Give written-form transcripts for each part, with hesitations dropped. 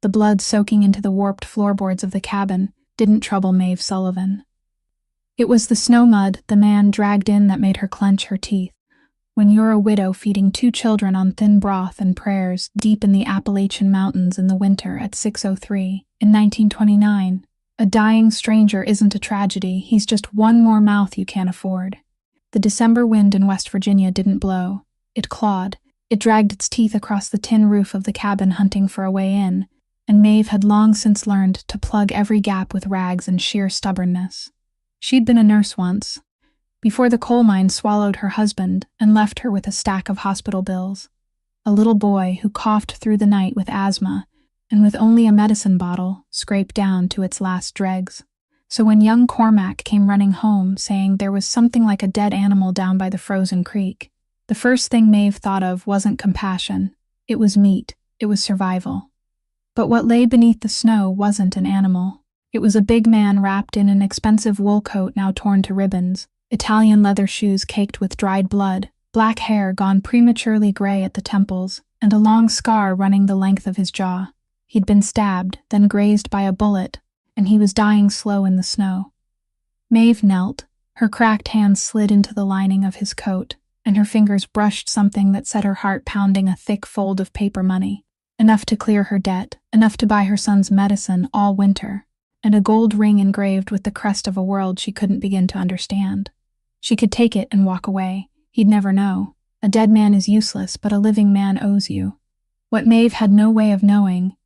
the blood soaking into the warped floorboards of the cabin, didn't trouble Maeve Sullivan. It was the snow mud the man dragged in that made her clench her teeth. When you're a widow feeding 2 children on thin broth and prayers deep in the Appalachian Mountains in the winter at 6:03 in 1929, a dying stranger isn't a tragedy, he's just one more mouth you can't afford. The December wind in West Virginia didn't blow. It clawed. It dragged its teeth across the tin roof of the cabin hunting for a way in, and Maeve had long since learned to plug every gap with rags and sheer stubbornness. She'd been a nurse once, before the coal mine swallowed her husband and left her with a stack of hospital bills. A little boy who coughed through the night with asthma and with only a medicine bottle scraped down to its last dregs. So when young Cormac came running home saying there was something like a dead animal down by the frozen creek, the first thing Maeve thought of wasn't compassion. It was meat. It was survival. But what lay beneath the snow wasn't an animal. It was a big man wrapped in an expensive wool coat now torn to ribbons, Italian leather shoes caked with dried blood, black hair gone prematurely gray at the temples, and a long scar running the length of his jaw. He'd been stabbed, then grazed by a bullet, and he was dying slow in the snow. Maeve knelt. Her cracked hands slid into the lining of his coat, and her fingers brushed something that set her heart pounding, a thick fold of paper money. Enough to clear her debt, enough to buy her son's medicine all winter, and a gold ring engraved with the crest of a world she couldn't begin to understand. She could take it and walk away. He'd never know. A dead man is useless, but a living man owes you. What Maeve had no way of knowing,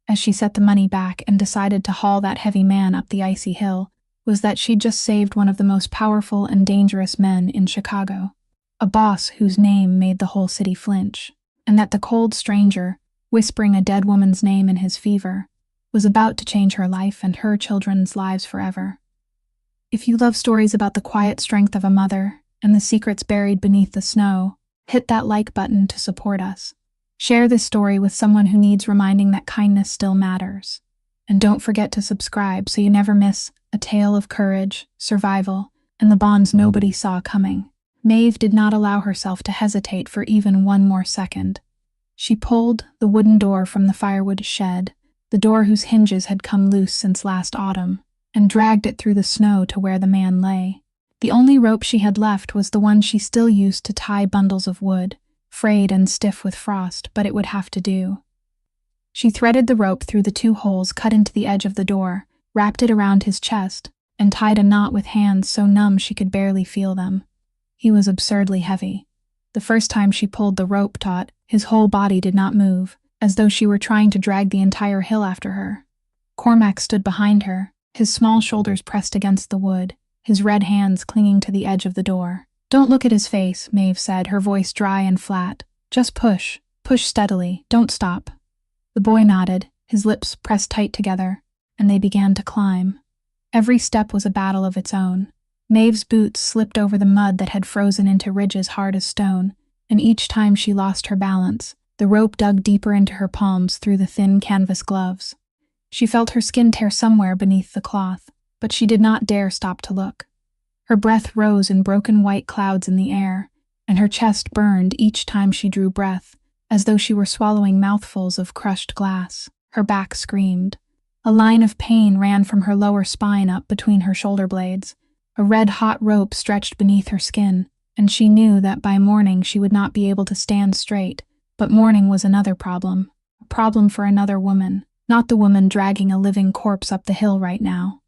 as she set the money back and decided to haul that heavy man up the icy hill, was that she'd just saved one of the most powerful and dangerous men in Chicago. A boss whose name made the whole city flinch, and that the cold stranger, whispering a dead woman's name in his fever, was about to change her life and her children's lives forever. If you love stories about the quiet strength of a mother and the secrets buried beneath the snow, hit that like button to support us. Share this story with someone who needs reminding that kindness still matters. And don't forget to subscribe so you never miss a tale of courage, survival, and the bonds nobody saw coming. Maeve did not allow herself to hesitate for even one more second. She pulled the wooden door from the firewood shed, the door whose hinges had come loose since last autumn, and dragged it through the snow to where the man lay. The only rope she had left was the one she still used to tie bundles of wood, frayed and stiff with frost, but it would have to do. She threaded the rope through the 2 holes cut into the edge of the door, wrapped it around his chest, and tied a knot with hands so numb she could barely feel them. He was absurdly heavy. The first time she pulled the rope taut, his whole body did not move, as though she were trying to drag the entire hill after her. Cormac stood behind her, his small shoulders pressed against the wood, his red hands clinging to the edge of the door. "Don't look at his face," Maeve said, her voice dry and flat. "Just push. Push steadily. Don't stop." The boy nodded, his lips pressed tight together, and they began to climb. Every step was a battle of its own. Maeve's boots slipped over the mud that had frozen into ridges hard as stone, and each time she lost her balance, the rope dug deeper into her palms through the thin canvas gloves. She felt her skin tear somewhere beneath the cloth, but she did not dare stop to look. Her breath rose in broken white clouds in the air, and her chest burned each time she drew breath, as though she were swallowing mouthfuls of crushed glass. Her back screamed. A line of pain ran from her lower spine up between her shoulder blades. A red-hot rope stretched beneath her skin, and she knew that by morning she would not be able to stand straight. But morning was another problem, a problem for another woman, not the woman dragging a living corpse up the hill right now.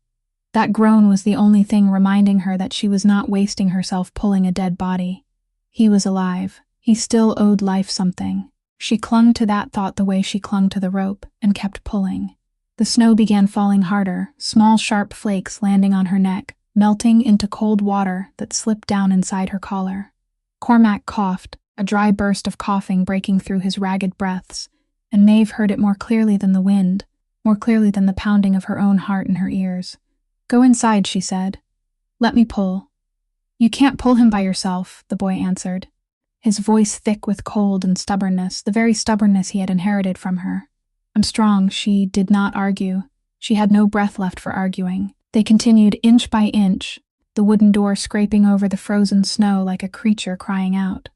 That groan was the only thing reminding her that she was not wasting herself pulling a dead body. He was alive. He still owed life something. She clung to that thought the way she clung to the rope, and kept pulling. The snow began falling harder, small sharp flakes landing on her neck, melting into cold water that slipped down inside her collar. Cormac coughed, a dry burst of coughing breaking through his ragged breaths, and Maeve heard it more clearly than the wind, more clearly than the pounding of her own heart in her ears. "Go inside," she said. "Let me pull." "You can't pull him by yourself," the boy answered, his voice thick with cold and stubbornness, the very stubbornness he had inherited from her. "I'm strong." She did not argue. She had no breath left for arguing. They continued inch by inch, the wooden door scraping over the frozen snow like a creature crying out.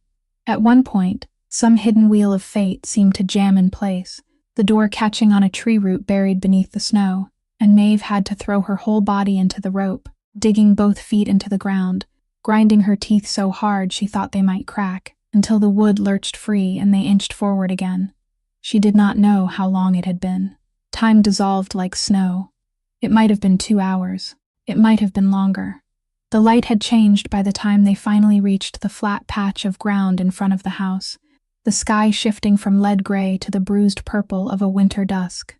At one point, some hidden wheel of fate seemed to jam in place. the door catching on a tree root buried beneath the snow, and Maeve had to throw her whole body into the rope, digging both feet into the ground, grinding her teeth so hard she thought they might crack, until the wood lurched free and they inched forward again. She did not know how long it had been. Time dissolved like snow. It might have been 2 hours. It might have been longer. The light had changed by the time they finally reached the flat patch of ground in front of the house, the sky shifting from lead gray to the bruised purple of a winter dusk.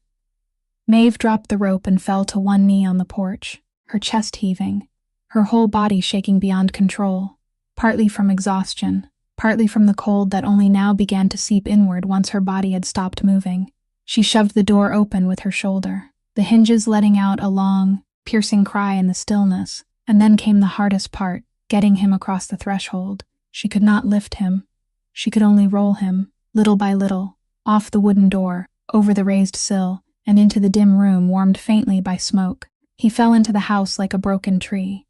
Maeve dropped the rope and fell to one knee on the porch, her chest heaving, her whole body shaking beyond control, partly from exhaustion, partly from the cold that only now began to seep inward once her body had stopped moving. She shoved the door open with her shoulder, the hinges letting out a long, piercing cry in the stillness, and then came the hardest part, getting him across the threshold. She could not lift him. She could only roll him, little by little, off the wooden door, over the raised sill, and into the dim room warmed faintly by smoke. He fell into the house like a broken tree.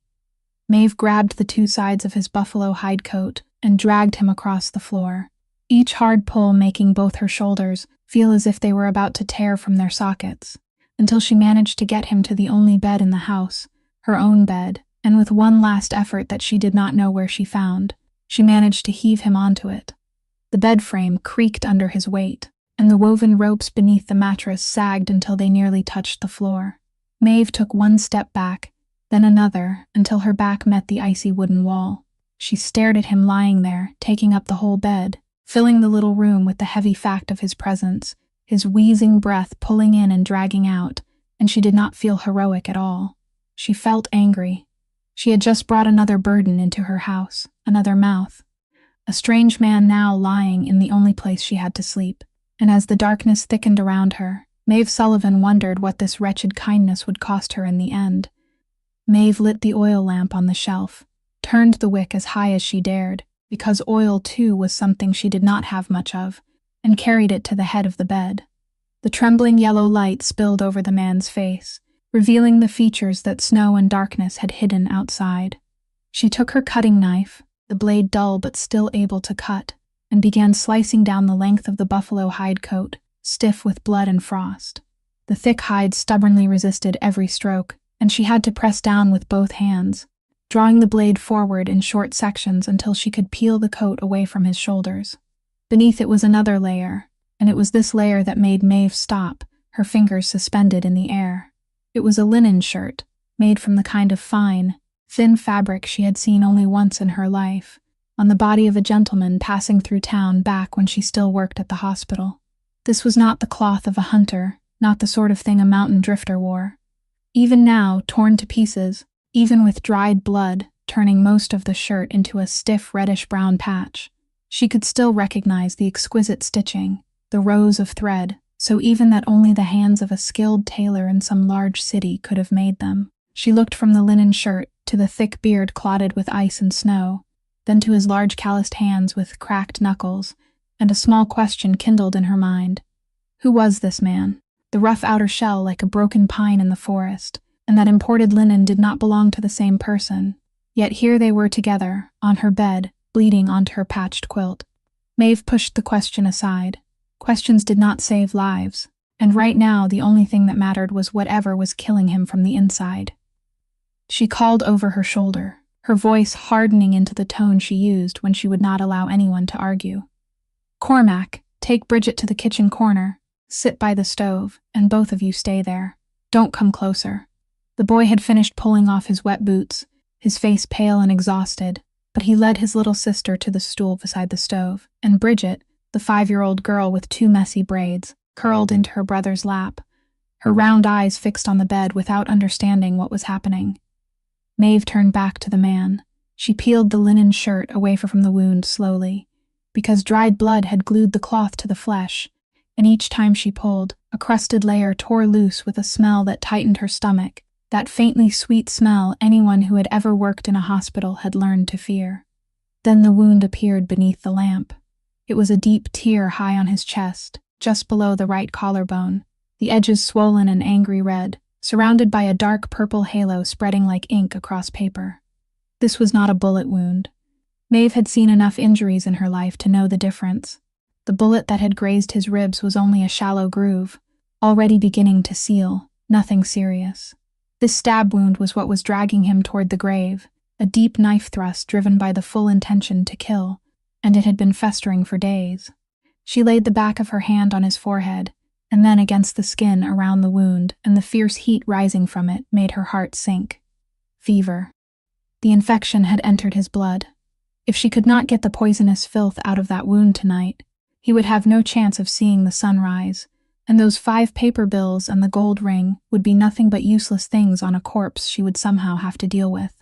Maeve grabbed the 2 sides of his buffalo hide coat and dragged him across the floor, each hard pull making both her shoulders feel as if they were about to tear from their sockets, until she managed to get him to the only bed in the house, her own bed, and with one last effort that she did not know where she found, she managed to heave him onto it. The bed frame creaked under his weight, and the woven ropes beneath the mattress sagged until they nearly touched the floor. Maeve took one step back, then another, until her back met the icy wooden wall. She stared at him lying there, taking up the whole bed, filling the little room with the heavy fact of his presence, his wheezing breath pulling in and dragging out, and she did not feel heroic at all. She felt angry. She had just brought another burden into her house, another mouth. A strange man now lying in the only place she had to sleep, and as the darkness thickened around her, Maeve Sullivan wondered what this wretched kindness would cost her in the end. Maeve lit the oil lamp on the shelf, turned the wick as high as she dared, because oil too was something she did not have much of, and carried it to the head of the bed. The trembling yellow light spilled over the man's face, revealing the features that snow and darkness had hidden outside. She took her cutting knife, the blade dull but still able to cut, and began slicing down the length of the buffalo hide coat, stiff with blood and frost. The thick hide stubbornly resisted every stroke, and she had to press down with both hands, drawing the blade forward in short sections until she could peel the coat away from his shoulders. Beneath it was another layer, and it was this layer that made Maeve stop, her fingers suspended in the air. It was a linen shirt, made from the kind of fine, thin fabric she had seen only once in her life, on the body of a gentleman passing through town back when she still worked at the hospital. This was not the cloth of a hunter, not the sort of thing a mountain drifter wore. Even now, torn to pieces, even with dried blood turning most of the shirt into a stiff reddish-brown patch, she could still recognize the exquisite stitching, the rows of thread, so even that only the hands of a skilled tailor in some large city could have made them. She looked from the linen shirt to the thick beard clotted with ice and snow, then to his large calloused hands with cracked knuckles, and a small question kindled in her mind. Who was this man? The rough outer shell like a broken pine in the forest, and that imported linen did not belong to the same person. Yet here they were together, on her bed, bleeding onto her patched quilt. Maeve pushed the question aside. Questions did not save lives, and right now the only thing that mattered was whatever was killing him from the inside. She called over her shoulder, her voice hardening into the tone she used when she would not allow anyone to argue. Cormac, take Bridget to the kitchen corner, sit by the stove, and both of you stay there. Don't come closer. The boy had finished pulling off his wet boots, his face pale and exhausted, but he led his little sister to the stool beside the stove, and Bridget, the 5-year-old girl with 2 messy braids, curled into her brother's lap, her round eyes fixed on the bed without understanding what was happening. Maeve turned back to the man. She peeled the linen shirt away from the wound slowly, because dried blood had glued the cloth to the flesh, and each time she pulled, a crusted layer tore loose with a smell that tightened her stomach, that faintly sweet smell anyone who had ever worked in a hospital had learned to fear. Then the wound appeared beneath the lamp. It was a deep tear high on his chest, just below the right collarbone, the edges swollen and angry red, surrounded by a dark purple halo spreading like ink across paper. This was not a bullet wound. Maeve had seen enough injuries in her life to know the difference. The bullet that had grazed his ribs was only a shallow groove, already beginning to seal, nothing serious. This stab wound was what was dragging him toward the grave, a deep knife thrust driven by the full intention to kill, and it had been festering for days. She laid the back of her hand on his forehead, and then against the skin around the wound, and the fierce heat rising from it made her heart sink. Fever. The infection had entered his blood. If she could not get the poisonous filth out of that wound tonight, he would have no chance of seeing the sun rise, and those 5 paper bills and the gold ring would be nothing but useless things on a corpse she would somehow have to deal with.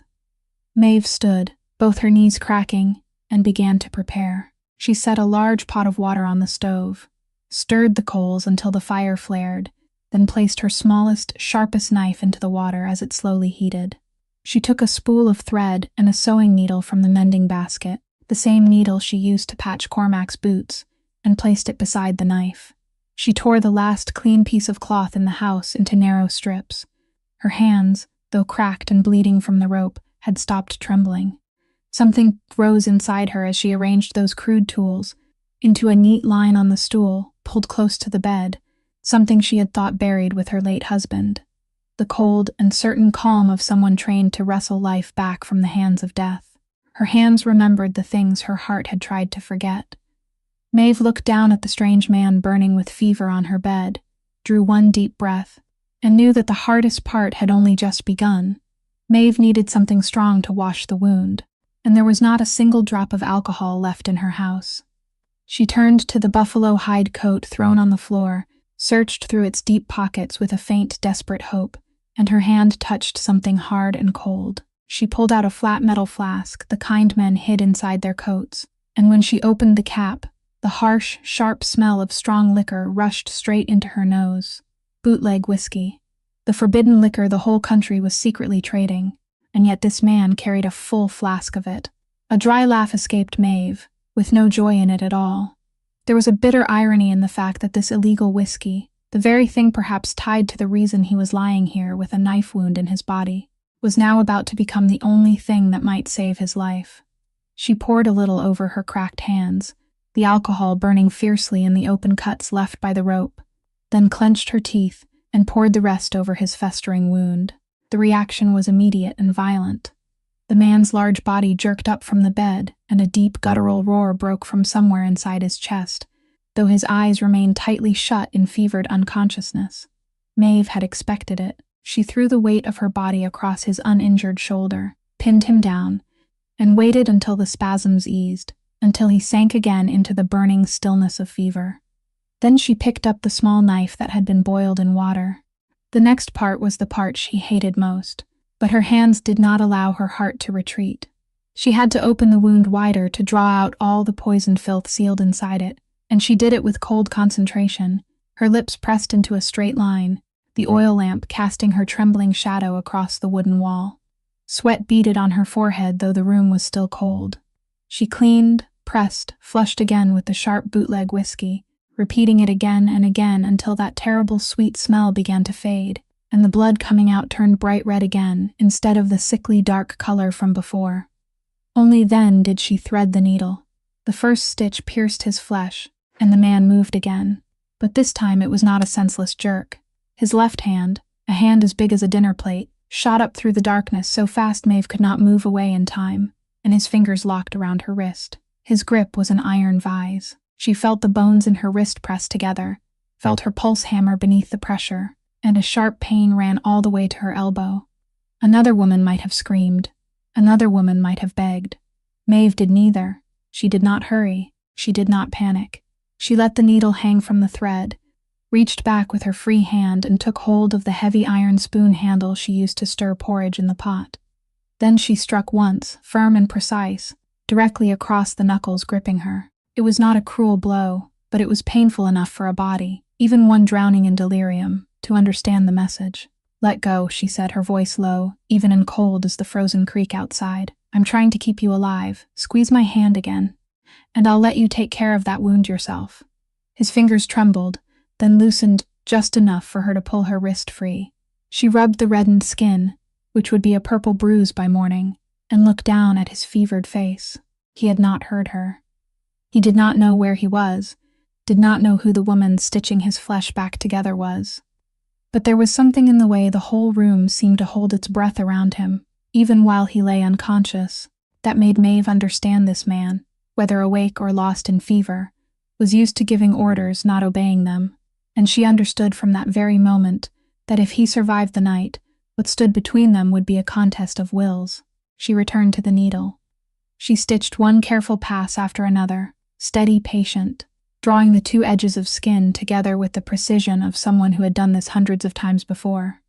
Maeve stood, both her knees cracking, and began to prepare. She set a large pot of water on the stove, stirred the coals until the fire flared, then placed her smallest, sharpest knife into the water as it slowly heated. She took a spool of thread and a sewing needle from the mending basket, the same needle she used to patch Cormac's boots, and placed it beside the knife. She tore the last clean piece of cloth in the house into narrow strips. Her hands, though cracked and bleeding from the rope, had stopped trembling. Something rose inside her as she arranged those crude tools into a neat line on the stool, pulled close to the bed, something she had thought buried with her late husband. The cold and certain calm of someone trained to wrestle life back from the hands of death. Her hands remembered the things her heart had tried to forget. Maeve looked down at the strange man burning with fever on her bed, drew one deep breath, and knew that the hardest part had only just begun. Maeve needed something strong to wash the wound, and there was not a single drop of alcohol left in her house. She turned to the buffalo hide coat thrown on the floor, searched through its deep pockets with a faint, desperate hope, and her hand touched something hard and cold. She pulled out a flat metal flask the kind men hid inside their coats, and when she opened the cap, the harsh, sharp smell of strong liquor rushed straight into her nose. Bootleg whiskey. The forbidden liquor the whole country was secretly trading, and yet this man carried a full flask of it. A dry laugh escaped Maeve, with no joy in it at all. There was a bitter irony in the fact that this illegal whiskey, the very thing perhaps tied to the reason he was lying here with a knife wound in his body, was now about to become the only thing that might save his life. She poured a little over her cracked hands, the alcohol burning fiercely in the open cuts left by the rope, then clenched her teeth and poured the rest over his festering wound. The reaction was immediate and violent. The man's large body jerked up from the bed, and a deep guttural roar broke from somewhere inside his chest, though his eyes remained tightly shut in fevered unconsciousness. Maeve had expected it. She threw the weight of her body across his uninjured shoulder, pinned him down, and waited until the spasms eased, until he sank again into the burning stillness of fever. Then she picked up the small knife that had been boiled in water. The next part was the part she hated most, but her hands did not allow her heart to retreat. She had to open the wound wider to draw out all the poisoned filth sealed inside it, and she did it with cold concentration, her lips pressed into a straight line, the oil lamp casting her trembling shadow across the wooden wall. Sweat beaded on her forehead, though the room was still cold. She cleaned, pressed, flushed again with the sharp bootleg whiskey, repeating it again and again until that terrible sweet smell began to fade, and the blood coming out turned bright red again, instead of the sickly dark color from before. Only then did she thread the needle. The first stitch pierced his flesh, and the man moved again. But this time it was not a senseless jerk. His left hand, a hand as big as a dinner plate, shot up through the darkness so fast Maeve could not move away in time, and his fingers locked around her wrist. His grip was an iron vise. She felt the bones in her wrist press together, felt her pulse hammer beneath the pressure, and a sharp pain ran all the way to her elbow. Another woman might have screamed. Another woman might have begged. Maeve did neither. She did not hurry. She did not panic. She let the needle hang from the thread, reached back with her free hand and took hold of the heavy iron spoon handle she used to stir porridge in the pot. Then she struck once, firm and precise, directly across the knuckles gripping her. It was not a cruel blow, but it was painful enough for a body, even one drowning in delirium, to understand the message. "Let go," she said, her voice low, even and cold as the frozen creek outside. "I'm trying to keep you alive. Squeeze my hand again, and I'll let you take care of that wound yourself." His fingers trembled, then loosened just enough for her to pull her wrist free. She rubbed the reddened skin, which would be a purple bruise by morning, and looked down at his fevered face. He had not heard her. He did not know where he was, did not know who the woman stitching his flesh back together was. But there was something in the way the whole room seemed to hold its breath around him, even while he lay unconscious, that made Maeve understand this man, whether awake or lost in fever, was used to giving orders, not obeying them, and she understood from that very moment that if he survived the night, what stood between them would be a contest of wills. She returned to the needle. She stitched one careful pass after another, steady, patient, drawing the two edges of skin together with the precision of someone who had done this hundreds of times before.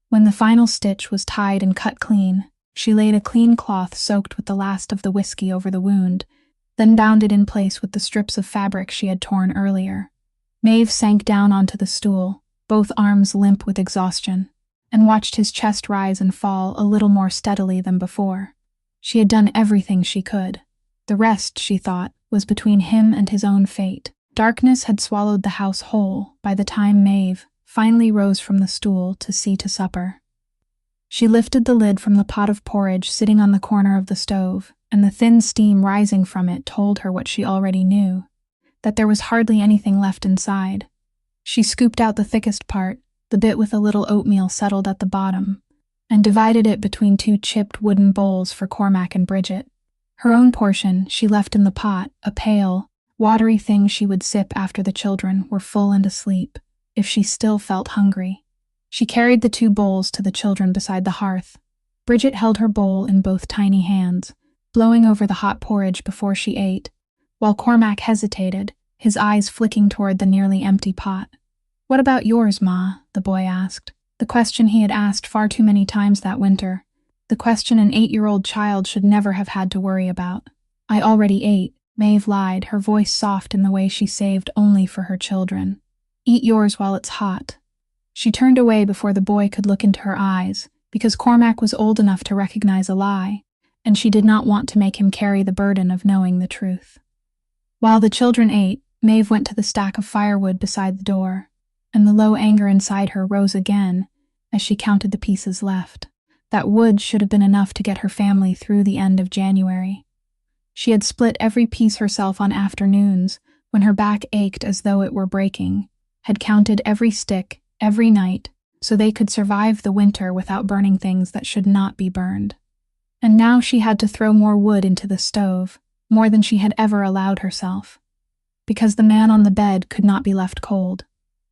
When the final stitch was tied and cut clean, she laid a clean cloth soaked with the last of the whiskey over the wound, then bound it in place with the strips of fabric she had torn earlier. Maeve sank down onto the stool, both arms limp with exhaustion, and watched his chest rise and fall a little more steadily than before. She had done everything she could. The rest, she thought, was between him and his own fate. Darkness had swallowed the house whole by the time Maeve finally rose from the stool to see to supper. She lifted the lid from the pot of porridge sitting on the corner of the stove, and the thin steam rising from it told her what she already knew, that there was hardly anything left inside. She scooped out the thickest part, the bit with a little oatmeal settled at the bottom, and divided it between two chipped wooden bowls for Cormac and Bridget. Her own portion she left in the pot, a pale, watery thing she would sip after the children were full and asleep, if she still felt hungry. She carried the two bowls to the children beside the hearth. Bridget held her bowl in both tiny hands, blowing over the hot porridge before she ate, while Cormac hesitated, his eyes flicking toward the nearly empty pot. "What about yours, Ma?" the boy asked, the question he had asked far too many times that winter, the question an 8-year-old child should never have had to worry about. "I already ate," Maeve lied, her voice soft in the way she saved only for her children. "Eat yours while it's hot." She turned away before the boy could look into her eyes, because Cormac was old enough to recognize a lie, and she did not want to make him carry the burden of knowing the truth. While the children ate, Maeve went to the stack of firewood beside the door, and the low anger inside her rose again as she counted the pieces left. That wood should have been enough to get her family through the end of January. She had split every piece herself on afternoons when her back ached as though it were breaking, had counted every stick, every night, so they could survive the winter without burning things that should not be burned. And now she had to throw more wood into the stove, more than she had ever allowed herself, because the man on the bed could not be left cold.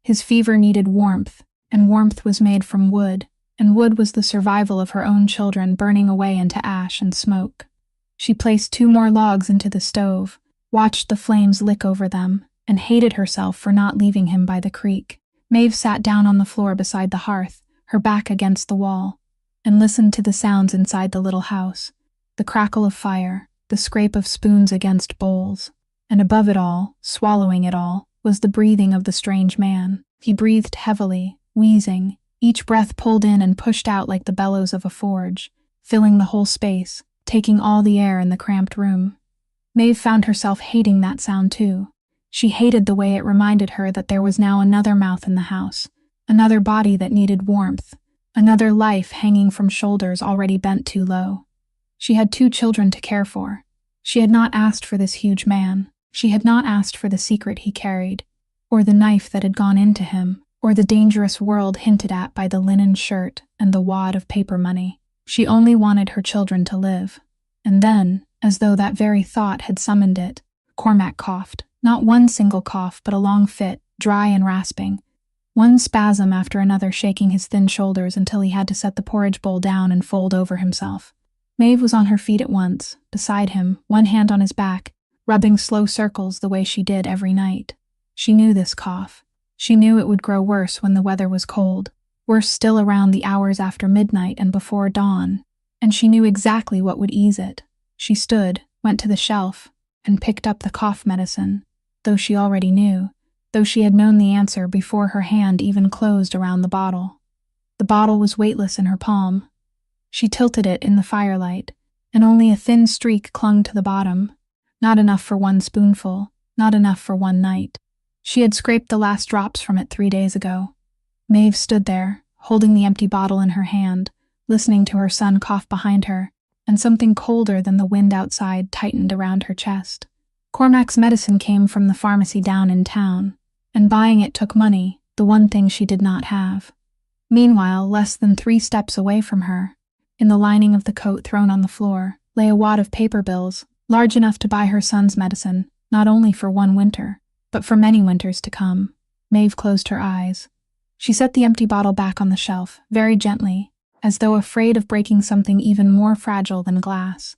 His fever needed warmth, and warmth was made from wood, and wood was the survival of her own children burning away into ash and smoke. She placed 2 more logs into the stove, watched the flames lick over them, and hated herself for not leaving him by the creek. Maeve sat down on the floor beside the hearth, her back against the wall, and listened to the sounds inside the little house, the crackle of fire, the scrape of spoons against bowls, and above it all, swallowing it all, was the breathing of the strange man. He breathed heavily, wheezing, each breath pulled in and pushed out like the bellows of a forge, filling the whole space, taking all the air in the cramped room. Maeve found herself hating that sound too. She hated the way it reminded her that there was now another mouth in the house, another body that needed warmth, another life hanging from shoulders already bent too low. She had 2 children to care for. She had not asked for this huge man. She had not asked for the secret he carried, or the knife that had gone into him, or the dangerous world hinted at by the linen shirt and the wad of paper money. She only wanted her children to live. And then, as though that very thought had summoned it, Cormac coughed. Not one single cough, but a long fit, dry and rasping. One spasm after another shaking his thin shoulders until he had to set the porridge bowl down and fold over himself. Maeve was on her feet at once, beside him, one hand on his back, rubbing slow circles the way she did every night. She knew this cough. She knew it would grow worse when the weather was cold, worse still around the hours after midnight and before dawn, and she knew exactly what would ease it. She stood, went to the shelf, and picked up the cough medicine, though she already knew, though she had known the answer before her hand even closed around the bottle. The bottle was weightless in her palm. She tilted it in the firelight, and only a thin streak clung to the bottom, not enough for 1 spoonful, not enough for 1 night. She had scraped the last drops from it 3 days ago. Maeve stood there, holding the empty bottle in her hand, listening to her son cough behind her, and something colder than the wind outside tightened around her chest. Cormac's medicine came from the pharmacy down in town, and buying it took money, the one thing she did not have. Meanwhile, less than 3 steps away from her, in the lining of the coat thrown on the floor, lay a wad of paper bills, large enough to buy her son's medicine, not only for one winter, but for many winters to come. Maeve closed her eyes. She set the empty bottle back on the shelf, very gently, as though afraid of breaking something even more fragile than glass,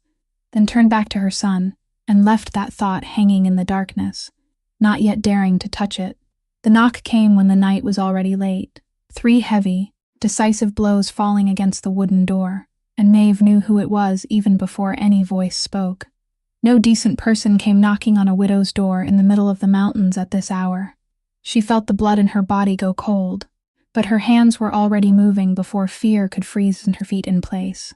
then turned back to her son, and left that thought hanging in the darkness, not yet daring to touch it. The knock came when the night was already late, 3 heavy, decisive blows falling against the wooden door, and Maeve knew who it was even before any voice spoke. No decent person came knocking on a widow's door in the middle of the mountains at this hour. She felt the blood in her body go cold, but her hands were already moving before fear could freeze her feet in place.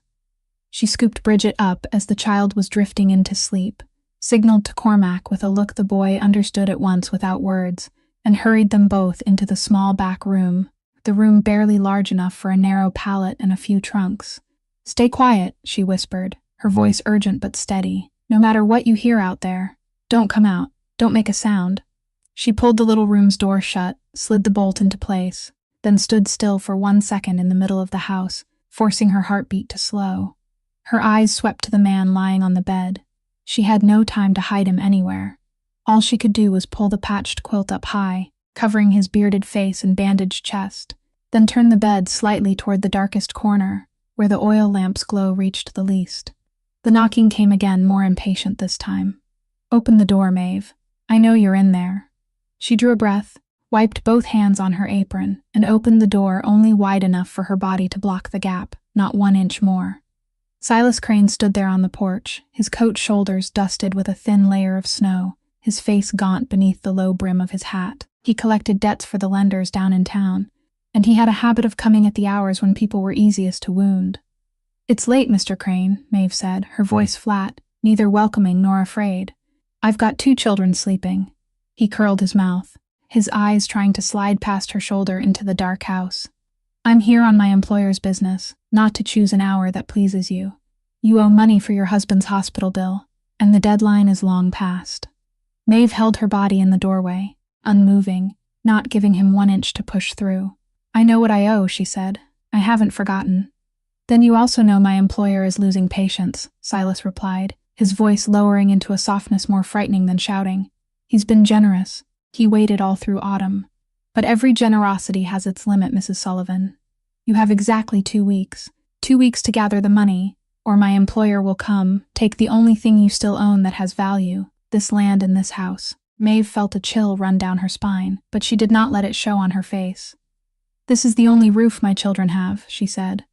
She scooped Bridget up as the child was drifting into sleep, signaled to Cormac with a look the boy understood at once without words, and hurried them both into the small back room, the room barely large enough for a narrow pallet and a few trunks. "Stay quiet," she whispered, her voice urgent but steady. "No matter what you hear out there, don't come out, don't make a sound." She pulled the little room's door shut, slid the bolt into place, then stood still for 1 second in the middle of the house, forcing her heartbeat to slow. Her eyes swept to the man lying on the bed. She had no time to hide him anywhere. All she could do was pull the patched quilt up high, covering his bearded face and bandaged chest, then turn the bed slightly toward the darkest corner, where the oil lamp's glow reached the least. The knocking came again, more impatient this time. "Open the door, Maeve. I know you're in there." She drew a breath, wiped both hands on her apron, and opened the door only wide enough for her body to block the gap, not 1 inch more. Silas Crane stood there on the porch, his coat shoulders dusted with a thin layer of snow, his face gaunt beneath the low brim of his hat. He collected debts for the lenders down in town, and he had a habit of coming at the hours when people were easiest to wound. "It's late, Mr. Crane," Maeve said, her voice flat, neither welcoming nor afraid. "I've got 2 children sleeping." He curled his mouth, his eyes trying to slide past her shoulder into the dark house. "I'm here on my employer's business, not to choose an hour that pleases you. You owe money for your husband's hospital bill, and the deadline is long past." Maeve held her body in the doorway, unmoving, not giving him 1 inch to push through. "I know what I owe," she said. "I haven't forgotten." "Then you also know my employer is losing patience," Silas replied, his voice lowering into a softness more frightening than shouting. "He's been generous. He waited all through autumn. But every generosity has its limit, Mrs. Sullivan. You have exactly 2 weeks. 2 weeks to gather the money, or my employer will come, take the only thing you still own that has value, this land and this house." Maeve felt a chill run down her spine, but she did not let it show on her face. "This is the only roof my children have," she said.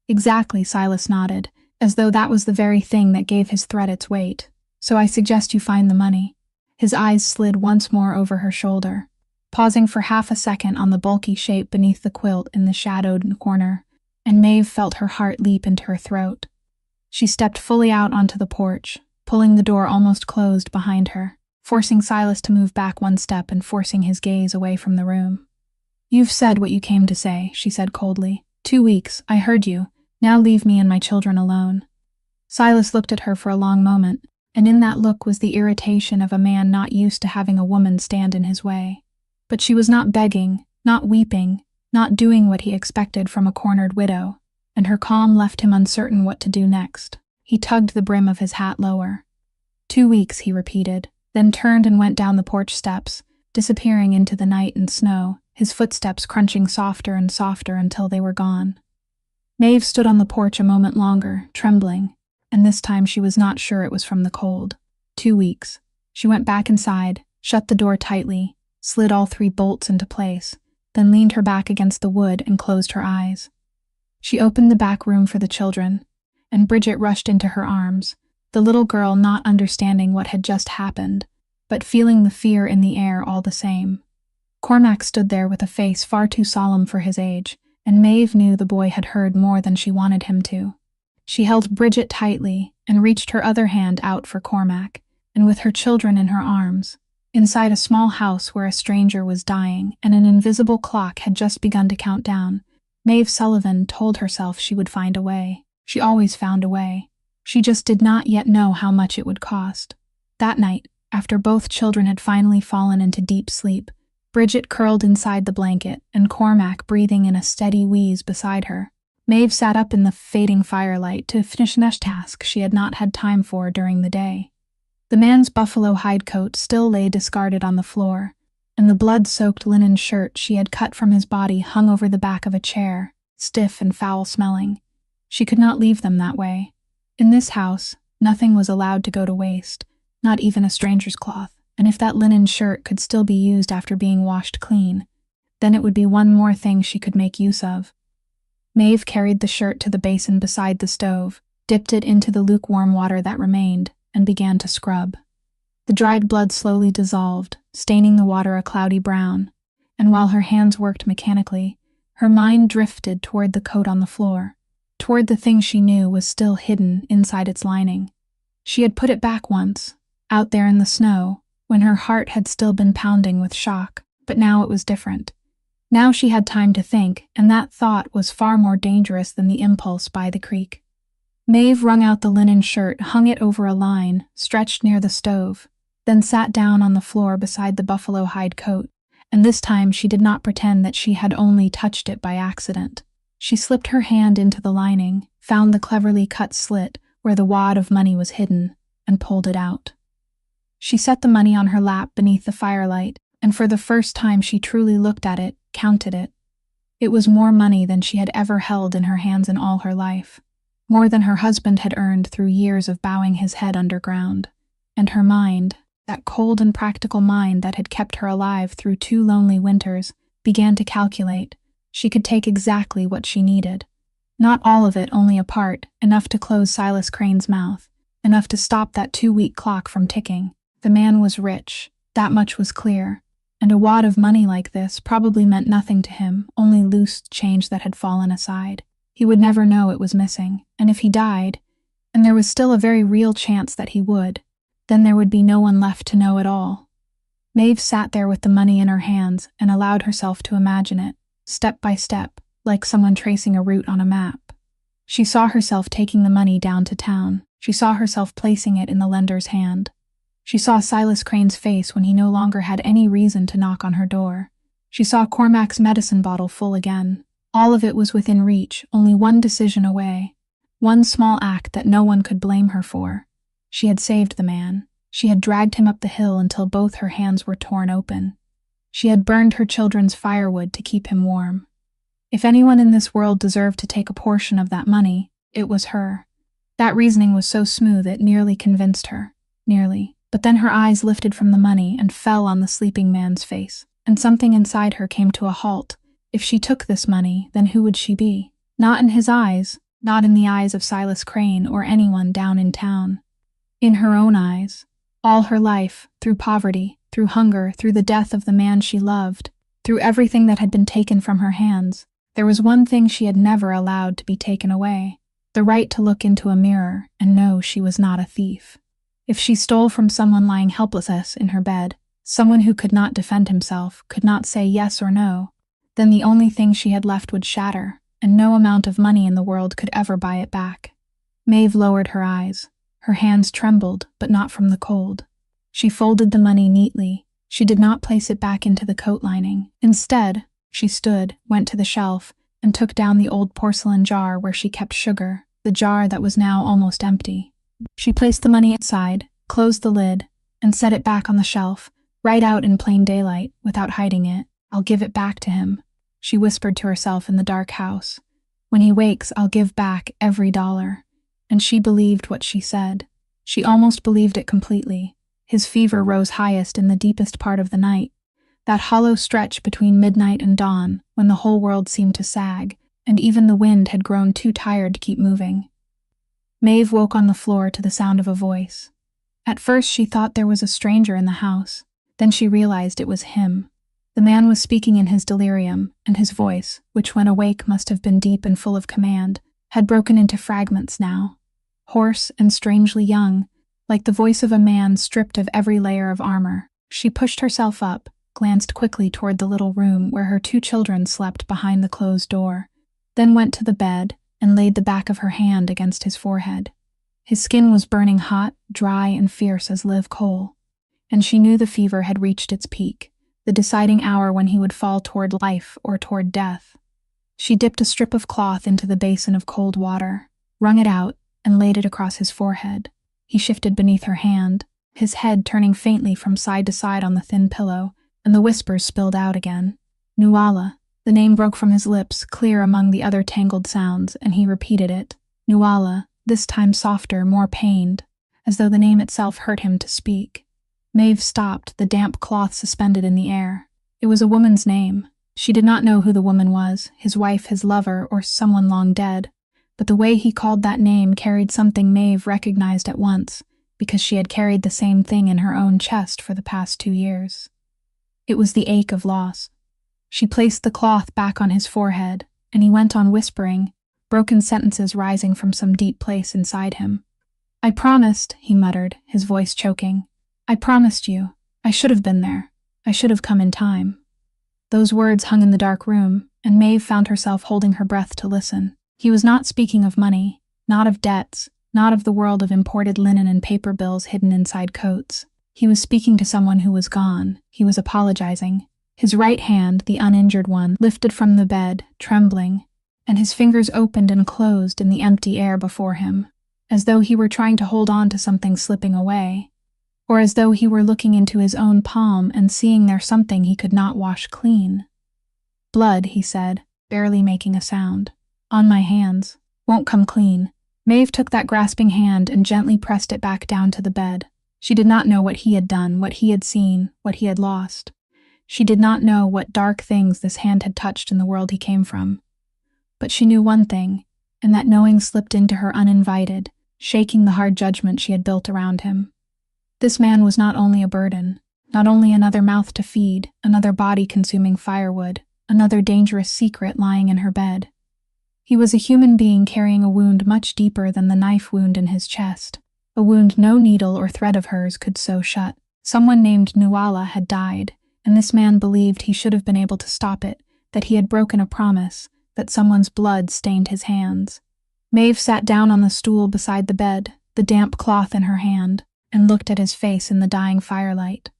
"Exactly," Silas nodded, as though that was the very thing that gave his threat its weight. "So I suggest you find the money." His eyes slid once more over her shoulder, pausing for half a second on the bulky shape beneath the quilt in the shadowed corner, and Maeve felt her heart leap into her throat. She stepped fully out onto the porch, pulling the door almost closed behind her, forcing Silas to move back 1 step and forcing his gaze away from the room. "You've said what you came to say," she said coldly. 2 weeks, I heard you. Now leave me and my children alone." Silas looked at her for a long moment, and in that look was the irritation of a man not used to having a woman stand in his way. But she was not begging, not weeping, not doing what he expected from a cornered widow, and her calm left him uncertain what to do next. He tugged the brim of his hat lower. 2 weeks, he repeated, then turned and went down the porch steps, disappearing into the night and snow, his footsteps crunching softer and softer until they were gone. Maeve stood on the porch a moment longer, trembling, and this time she was not sure it was from the cold. 2 weeks. She went back inside, shut the door tightly, slid all 3 bolts into place, then leaned her back against the wood and closed her eyes. She opened the back room for the children, and Bridget rushed into her arms, the little girl not understanding what had just happened, but feeling the fear in the air all the same. Cormac stood there with a face far too solemn for his age, and Maeve knew the boy had heard more than she wanted him to. She held Bridget tightly and reached her other hand out for Cormac, and with her children in her arms, inside a small house where a stranger was dying and an invisible clock had just begun to count down, Maeve Sullivan told herself she would find a way. She always found a way. She just did not yet know how much it would cost. That night, After both children had finally fallen into deep sleep, Bridget curled inside the blanket and Cormac breathing in a steady wheeze beside her. Maeve sat up in the fading firelight to finish a task she had not had time for during the day. The man's buffalo hide coat still lay discarded on the floor, and the blood-soaked linen shirt she had cut from his body hung over the back of a chair, stiff and foul-smelling. She could not leave them that way. In this house, nothing was allowed to go to waste, not even a stranger's cloth, and if that linen shirt could still be used after being washed clean, then it would be one more thing she could make use of. Maeve carried the shirt to the basin beside the stove, dipped it into the lukewarm water that remained, and began to scrub. The dried blood slowly dissolved, staining the water a cloudy brown, and while her hands worked mechanically, her mind drifted toward the coat on the floor, toward the thing she knew was still hidden inside its lining. She had put it back once, out there in the snow, when her heart had still been pounding with shock, but now it was different. Now she had time to think, and that thought was far more dangerous than the impulse by the creek. Maeve wrung out the linen shirt, hung it over a line, stretched near the stove, then sat down on the floor beside the buffalo hide coat, and this time she did not pretend that she had only touched it by accident. She slipped her hand into the lining, found the cleverly cut slit where the wad of money was hidden, and pulled it out. She set the money on her lap beneath the firelight, and for the first time she truly looked at it, counted it. It was more money than she had ever held in her hands in all her life, more than her husband had earned through years of bowing his head underground. And her mind, that cold and practical mind that had kept her alive through 2 lonely winters, began to calculate. She could take exactly what she needed. Not all of it, only a part, enough to close Silas Crane's mouth, enough to stop that 2-week clock from ticking. The man was rich, that much was clear, and a wad of money like this probably meant nothing to him, only loose change that had fallen aside. He would never know it was missing, and if he died, and there was still a very real chance that he would, then there would be no one left to know at all. Maeve sat there with the money in her hands and allowed herself to imagine it, step by step, like someone tracing a route on a map. She saw herself taking the money down to town. She saw herself placing it in the lender's hand. She saw Silas Crane's face when he no longer had any reason to knock on her door. She saw Cormac's medicine bottle full again. All of it was within reach, only one decision away. One small act that no one could blame her for. She had saved the man. She had dragged him up the hill until both her hands were torn open. She had burned her children's firewood to keep him warm. If anyone in this world deserved to take a portion of that money, it was her. That reasoning was so smooth it nearly convinced her. Nearly. But then her eyes lifted from the money and fell on the sleeping man's face, and something inside her came to a halt. If she took this money, then who would she be? Not in his eyes, not in the eyes of Silas Crane or anyone down in town. In her own eyes. All her life, through poverty, through hunger, through the death of the man she loved, through everything that had been taken from her hands, there was one thing she had never allowed to be taken away: the right to look into a mirror and know she was not a thief. If she stole from someone lying helpless in her bed, someone who could not defend himself, could not say yes or no, then the only thing she had left would shatter, and no amount of money in the world could ever buy it back. Maeve lowered her eyes. Her hands trembled, but not from the cold. She folded the money neatly. She did not place it back into the coat lining. Instead, she stood, went to the shelf, and took down the old porcelain jar where she kept sugar, the jar that was now almost empty. She placed the money inside, closed the lid, and set it back on the shelf, right out in plain daylight, without hiding it. "I'll give it back to him," she whispered to herself in the dark house. "When he wakes, I'll give back every dollar." And she believed what she said. She almost believed it completely. His fever rose highest in the deepest part of the night, that hollow stretch between midnight and dawn, when the whole world seemed to sag, and even the wind had grown too tired to keep moving. Maeve woke on the floor to the sound of a voice. At first she thought there was a stranger in the house, then she realized it was him. The man was speaking in his delirium, and his voice, which when awake must have been deep and full of command, had broken into fragments now. Hoarse and strangely young, like the voice of a man stripped of every layer of armor. She pushed herself up, glanced quickly toward the little room where her 2 children slept behind the closed door, then went to the bed and laid the back of her hand against his forehead. His skin was burning hot, dry, and fierce as live coal. and she knew the fever had reached its peak, the deciding hour when he would fall toward life or toward death. She dipped a strip of cloth into the basin of cold water, wrung it out, and laid it across his forehead. He shifted beneath her hand, his head turning faintly from side to side on the thin pillow, and the whispers spilled out again. Nuala. The name broke from his lips, clear among the other tangled sounds, and he repeated it. Nuala, this time softer, more pained, as though the name itself hurt him to speak. Maeve stopped, the damp cloth suspended in the air. It was a woman's name. She did not know who the woman was, his wife, his lover, or someone long dead, but the way he called that name carried something Maeve recognized at once, because she had carried the same thing in her own chest for the past 2 years. It was the ache of loss. She placed the cloth back on his forehead, and he went on whispering, broken sentences rising from some deep place inside him. I promised, he muttered, his voice choking. I promised you. I should have been there. I should have come in time. Those words hung in the dark room, and Maeve found herself holding her breath to listen. He was not speaking of money, not of debts, not of the world of imported linen and paper bills hidden inside coats. He was speaking to someone who was gone. He was apologizing. His right hand, the uninjured one, lifted from the bed, trembling, and his fingers opened and closed in the empty air before him, as though he were trying to hold on to something slipping away, or as though he were looking into his own palm and seeing there something he could not wash clean. Blood, he said, barely making a sound. On my hands. Won't come clean. Maeve took that grasping hand and gently pressed it back down to the bed. She did not know what he had done, what he had seen, what he had lost. She did not know what dark things this hand had touched in the world he came from. But she knew one thing, and that knowing slipped into her uninvited, shaking the hard judgment she had built around him. This man was not only a burden, not only another mouth to feed, another body consuming firewood, another dangerous secret lying in her bed. He was a human being carrying a wound much deeper than the knife wound in his chest, a wound no needle or thread of hers could sew shut. Someone named Nuala had died, and this man believed he should have been able to stop it, that he had broken a promise, that someone's blood stained his hands. Maeve sat down on the stool beside the bed, the damp cloth in her hand, and looked at his face in the dying firelight.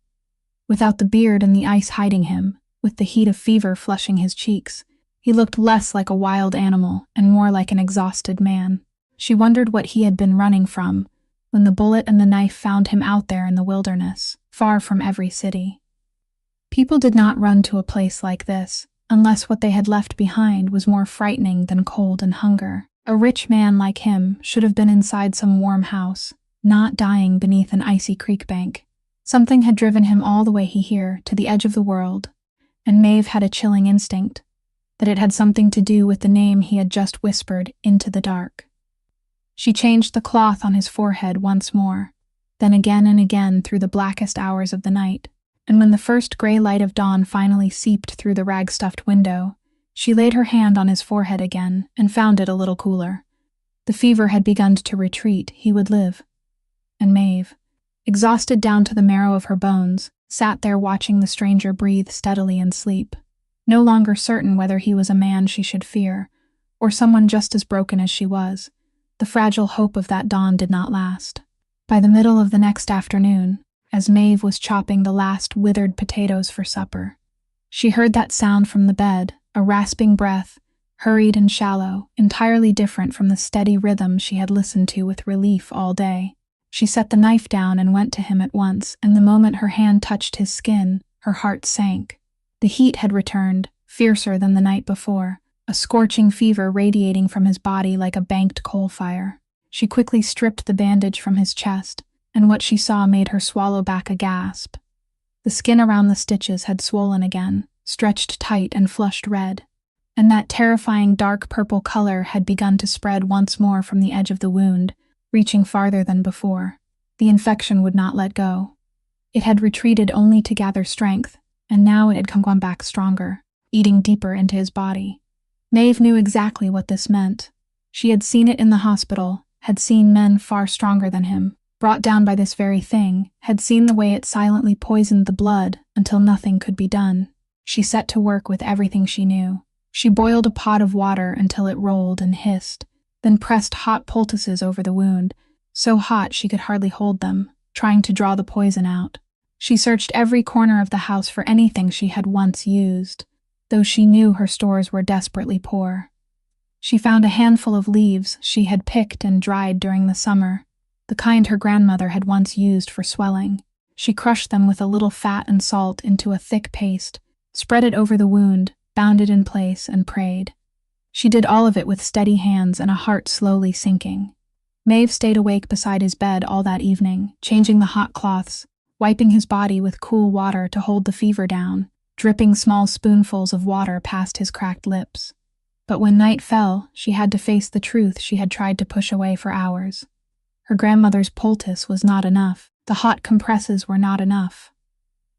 Without the beard and the ice hiding him, with the heat of fever flushing his cheeks, he looked less like a wild animal and more like an exhausted man. She wondered what he had been running from when the bullet and the knife found him out there in the wilderness, far from every city. People did not run to a place like this, unless what they had left behind was more frightening than cold and hunger. A rich man like him should have been inside some warm house, not dying beneath an icy creek bank. Something had driven him all the way here, to the edge of the world, and Maeve had a chilling instinct that it had something to do with the name he had just whispered into the dark. She changed the cloth on his forehead once more, then again and again through the blackest hours of the night, and when the first gray light of dawn finally seeped through the rag-stuffed window, she laid her hand on his forehead again and found it a little cooler. The fever had begun to retreat. He would live. And Maeve, exhausted down to the marrow of her bones, sat there watching the stranger breathe steadily and sleep, no longer certain whether he was a man she should fear, or someone just as broken as she was. The fragile hope of that dawn did not last. By the middle of the next afternoon, as Maeve was chopping the last withered potatoes for supper, she heard that sound from the bed, a rasping breath, hurried and shallow, entirely different from the steady rhythm she had listened to with relief all day. She set the knife down and went to him at once, and the moment her hand touched his skin, her heart sank. The heat had returned, fiercer than the night before, a scorching fever radiating from his body like a banked coal fire. She quickly stripped the bandage from his chest, and what she saw made her swallow back a gasp. The skin around the stitches had swollen again, stretched tight and flushed red, and that terrifying dark purple color had begun to spread once more from the edge of the wound, reaching farther than before. The infection would not let go. It had retreated only to gather strength, and now it had gone back stronger, eating deeper into his body. Maeve knew exactly what this meant. She had seen it in the hospital, had seen men far stronger than him, brought down by this very thing, had seen the way it silently poisoned the blood until nothing could be done. She set to work with everything she knew. She boiled a pot of water until it rolled and hissed, then pressed hot poultices over the wound, so hot she could hardly hold them, trying to draw the poison out. She searched every corner of the house for anything she had once used, though she knew her stores were desperately poor. She found a handful of leaves she had picked and dried during the summer, the kind her grandmother had once used for swelling. She crushed them with a little fat and salt into a thick paste, spread it over the wound, bound it in place, and prayed. She did all of it with steady hands and a heart slowly sinking. Maeve stayed awake beside his bed all that evening, changing the hot cloths, wiping his body with cool water to hold the fever down, dripping small spoonfuls of water past his cracked lips. But when night fell, she had to face the truth she had tried to push away for hours. Her grandmother's poultice was not enough. The hot compresses were not enough.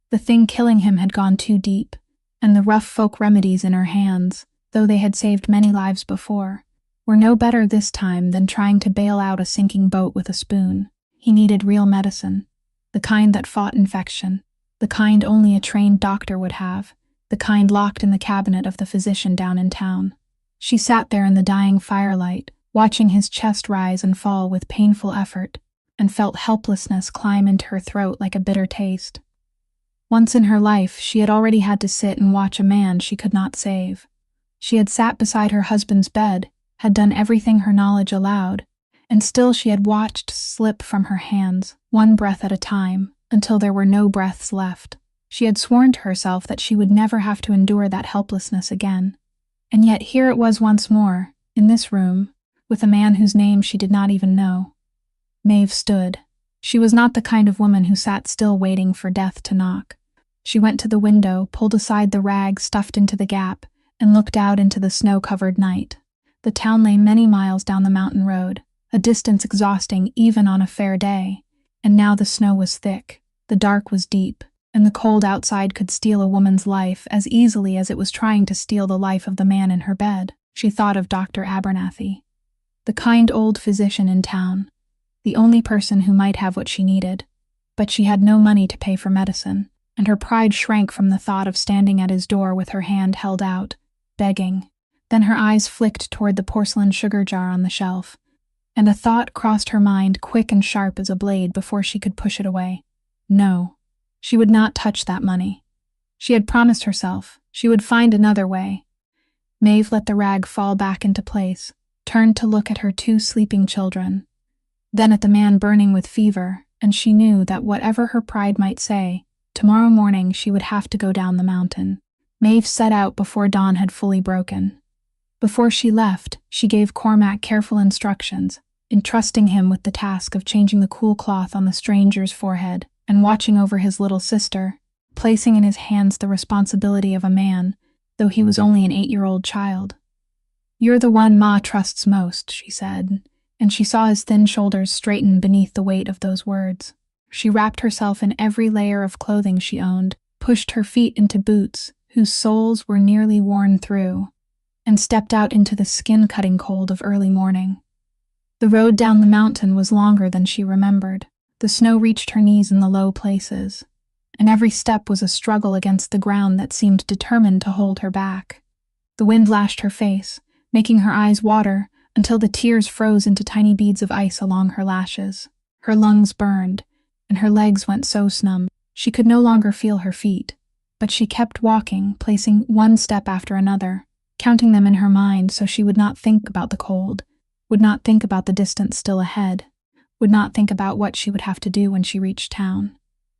The thing killing him had gone too deep, and the rough folk remedies in her hands, though they had saved many lives before, were no better this time than trying to bail out a sinking boat with a spoon. He needed real medicine, the kind that fought infection, the kind only a trained doctor would have, the kind locked in the cabinet of the physician down in town. She sat there in the dying firelight, watching his chest rise and fall with painful effort, and felt helplessness climb into her throat like a bitter taste. Once in her life, she had already had to sit and watch a man she could not save. She had sat beside her husband's bed, had done everything her knowledge allowed, and still she had watched slip from her hands, one breath at a time, until there were no breaths left. She had sworn to herself that she would never have to endure that helplessness again. And yet here it was once more, in this room, with a man whose name she did not even know. Maeve stood. She was not the kind of woman who sat still waiting for death to knock. She went to the window, pulled aside the rag stuffed into the gap, and looked out into the snow-covered night. The town lay many miles down the mountain road, a distance exhausting even on a fair day, and now the snow was thick, the dark was deep, and the cold outside could steal a woman's life as easily as it was trying to steal the life of the man in her bed. She thought of Dr. Abernathy, the kind old physician in town, the only person who might have what she needed, but she had no money to pay for medicine, and her pride shrank from the thought of standing at his door with her hand held out, begging. Then her eyes flicked toward the porcelain sugar jar on the shelf, and a thought crossed her mind quick and sharp as a blade before she could push it away. No. She would not touch that money. She had promised herself she would find another way. Maeve let the rag fall back into place, turned to look at her two sleeping children, then at the man burning with fever, and she knew that whatever her pride might say, tomorrow morning she would have to go down the mountain. Maeve set out before dawn had fully broken. Before she left, she gave Cormac careful instructions, entrusting him with the task of changing the cool cloth on the stranger's forehead and watching over his little sister, placing in his hands the responsibility of a man, though he was only an 8-year-old child. "You're the one Ma trusts most," she said, and she saw his thin shoulders straighten beneath the weight of those words. She wrapped herself in every layer of clothing she owned, pushed her feet into boots whose soles were nearly worn through, and stepped out into the skin-cutting cold of early morning. The road down the mountain was longer than she remembered. The snow reached her knees in the low places, and every step was a struggle against the ground that seemed determined to hold her back. The wind lashed her face, making her eyes water until the tears froze into tiny beads of ice along her lashes. Her lungs burned, and her legs went so numb she could no longer feel her feet, but she kept walking, placing one step after another, counting them in her mind so she would not think about the cold, would not think about the distance still ahead, would not think about what she would have to do when she reached town.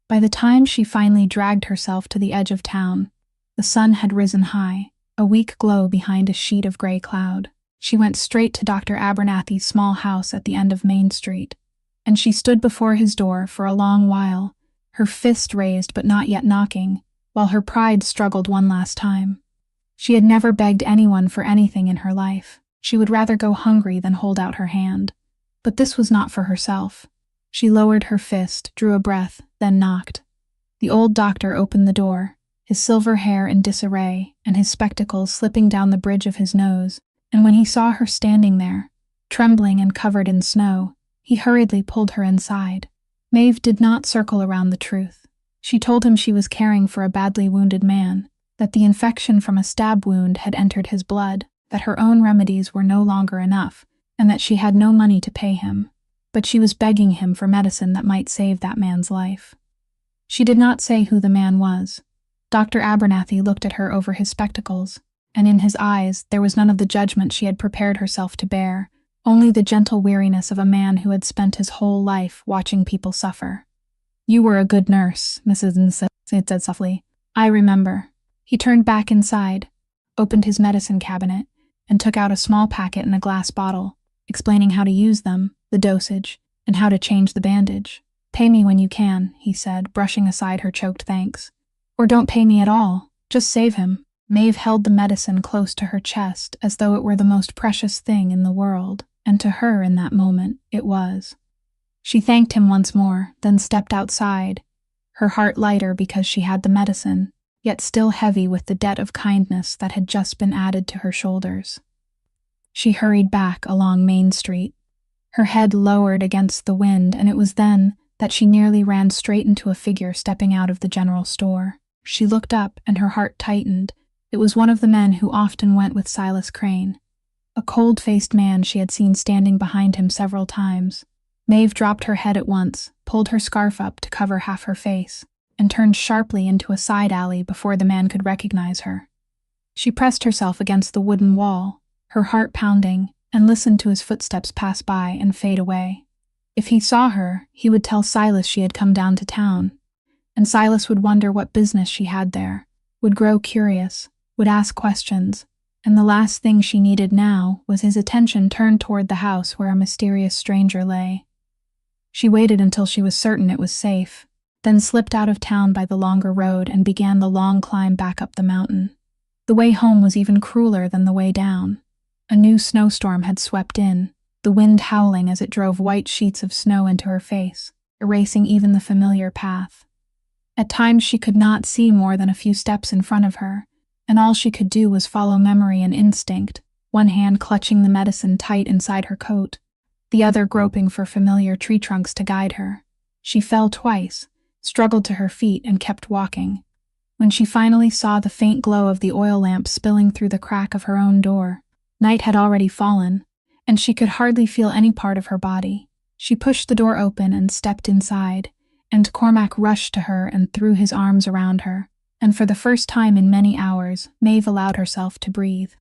By the time she finally dragged herself to the edge of town, the sun had risen high, a weak glow behind a sheet of gray cloud. She went straight to Dr. Abernathy's small house at the end of Main Street, and she stood before his door for a long while, her fist raised but not yet knocking, while her pride struggled one last time. She had never begged anyone for anything in her life. She would rather go hungry than hold out her hand. But this was not for herself. She lowered her fist, drew a breath, then knocked. The old doctor opened the door, his silver hair in disarray and his spectacles slipping down the bridge of his nose, and when he saw her standing there, trembling and covered in snow, he hurriedly pulled her inside. Maeve did not circle around the truth. She told him she was caring for a badly wounded man, that the infection from a stab wound had entered his blood, that her own remedies were no longer enough, and that she had no money to pay him, but she was begging him for medicine that might save that man's life. She did not say who the man was. Dr. Abernathy looked at her over his spectacles, and in his eyes there was none of the judgment she had prepared herself to bear, only the gentle weariness of a man who had spent his whole life watching people suffer. "You were a good nurse," Mrs. Nsett said softly. "I remember." He turned back inside, opened his medicine cabinet, and took out a small packet and a glass bottle, explaining how to use them, the dosage, and how to change the bandage. "Pay me when you can," he said, brushing aside her choked thanks. "Or don't pay me at all. Just save him." Maeve held the medicine close to her chest as though it were the most precious thing in the world, and to her in that moment it was. She thanked him once more, then stepped outside, her heart lighter because she had the medicine, yet still heavy with the debt of kindness that had just been added to her shoulders. She hurried back along Main Street, her head lowered against the wind, and it was then that she nearly ran straight into a figure stepping out of the general store. She looked up and her heart tightened. It was one of the men who often went with Silas Crane, a cold-faced man she had seen standing behind him several times. Maeve dropped her head at once, pulled her scarf up to cover half her face, and turned sharply into a side alley before the man could recognize her. She pressed herself against the wooden wall, her heart pounding, and listened to his footsteps pass by and fade away. If he saw her, he would tell Silas she had come down to town, and Silas would wonder what business she had there, would grow curious, would ask questions, and the last thing she needed now was his attention turned toward the house where a mysterious stranger lay. She waited until she was certain it was safe, then slipped out of town by the longer road and began the long climb back up the mountain. The way home was even crueler than the way down. A new snowstorm had swept in, the wind howling as it drove white sheets of snow into her face, erasing even the familiar path. At times she could not see more than a few steps in front of her, and all she could do was follow memory and instinct, one hand clutching the medicine tight inside her coat, the other groping for familiar tree trunks to guide her. She fell twice, struggled to her feet, and kept walking. When she finally saw the faint glow of the oil lamp spilling through the crack of her own door, night had already fallen, and she could hardly feel any part of her body. She pushed the door open and stepped inside, and Cormac rushed to her and threw his arms around her, and for the first time in many hours, Maeve allowed herself to breathe.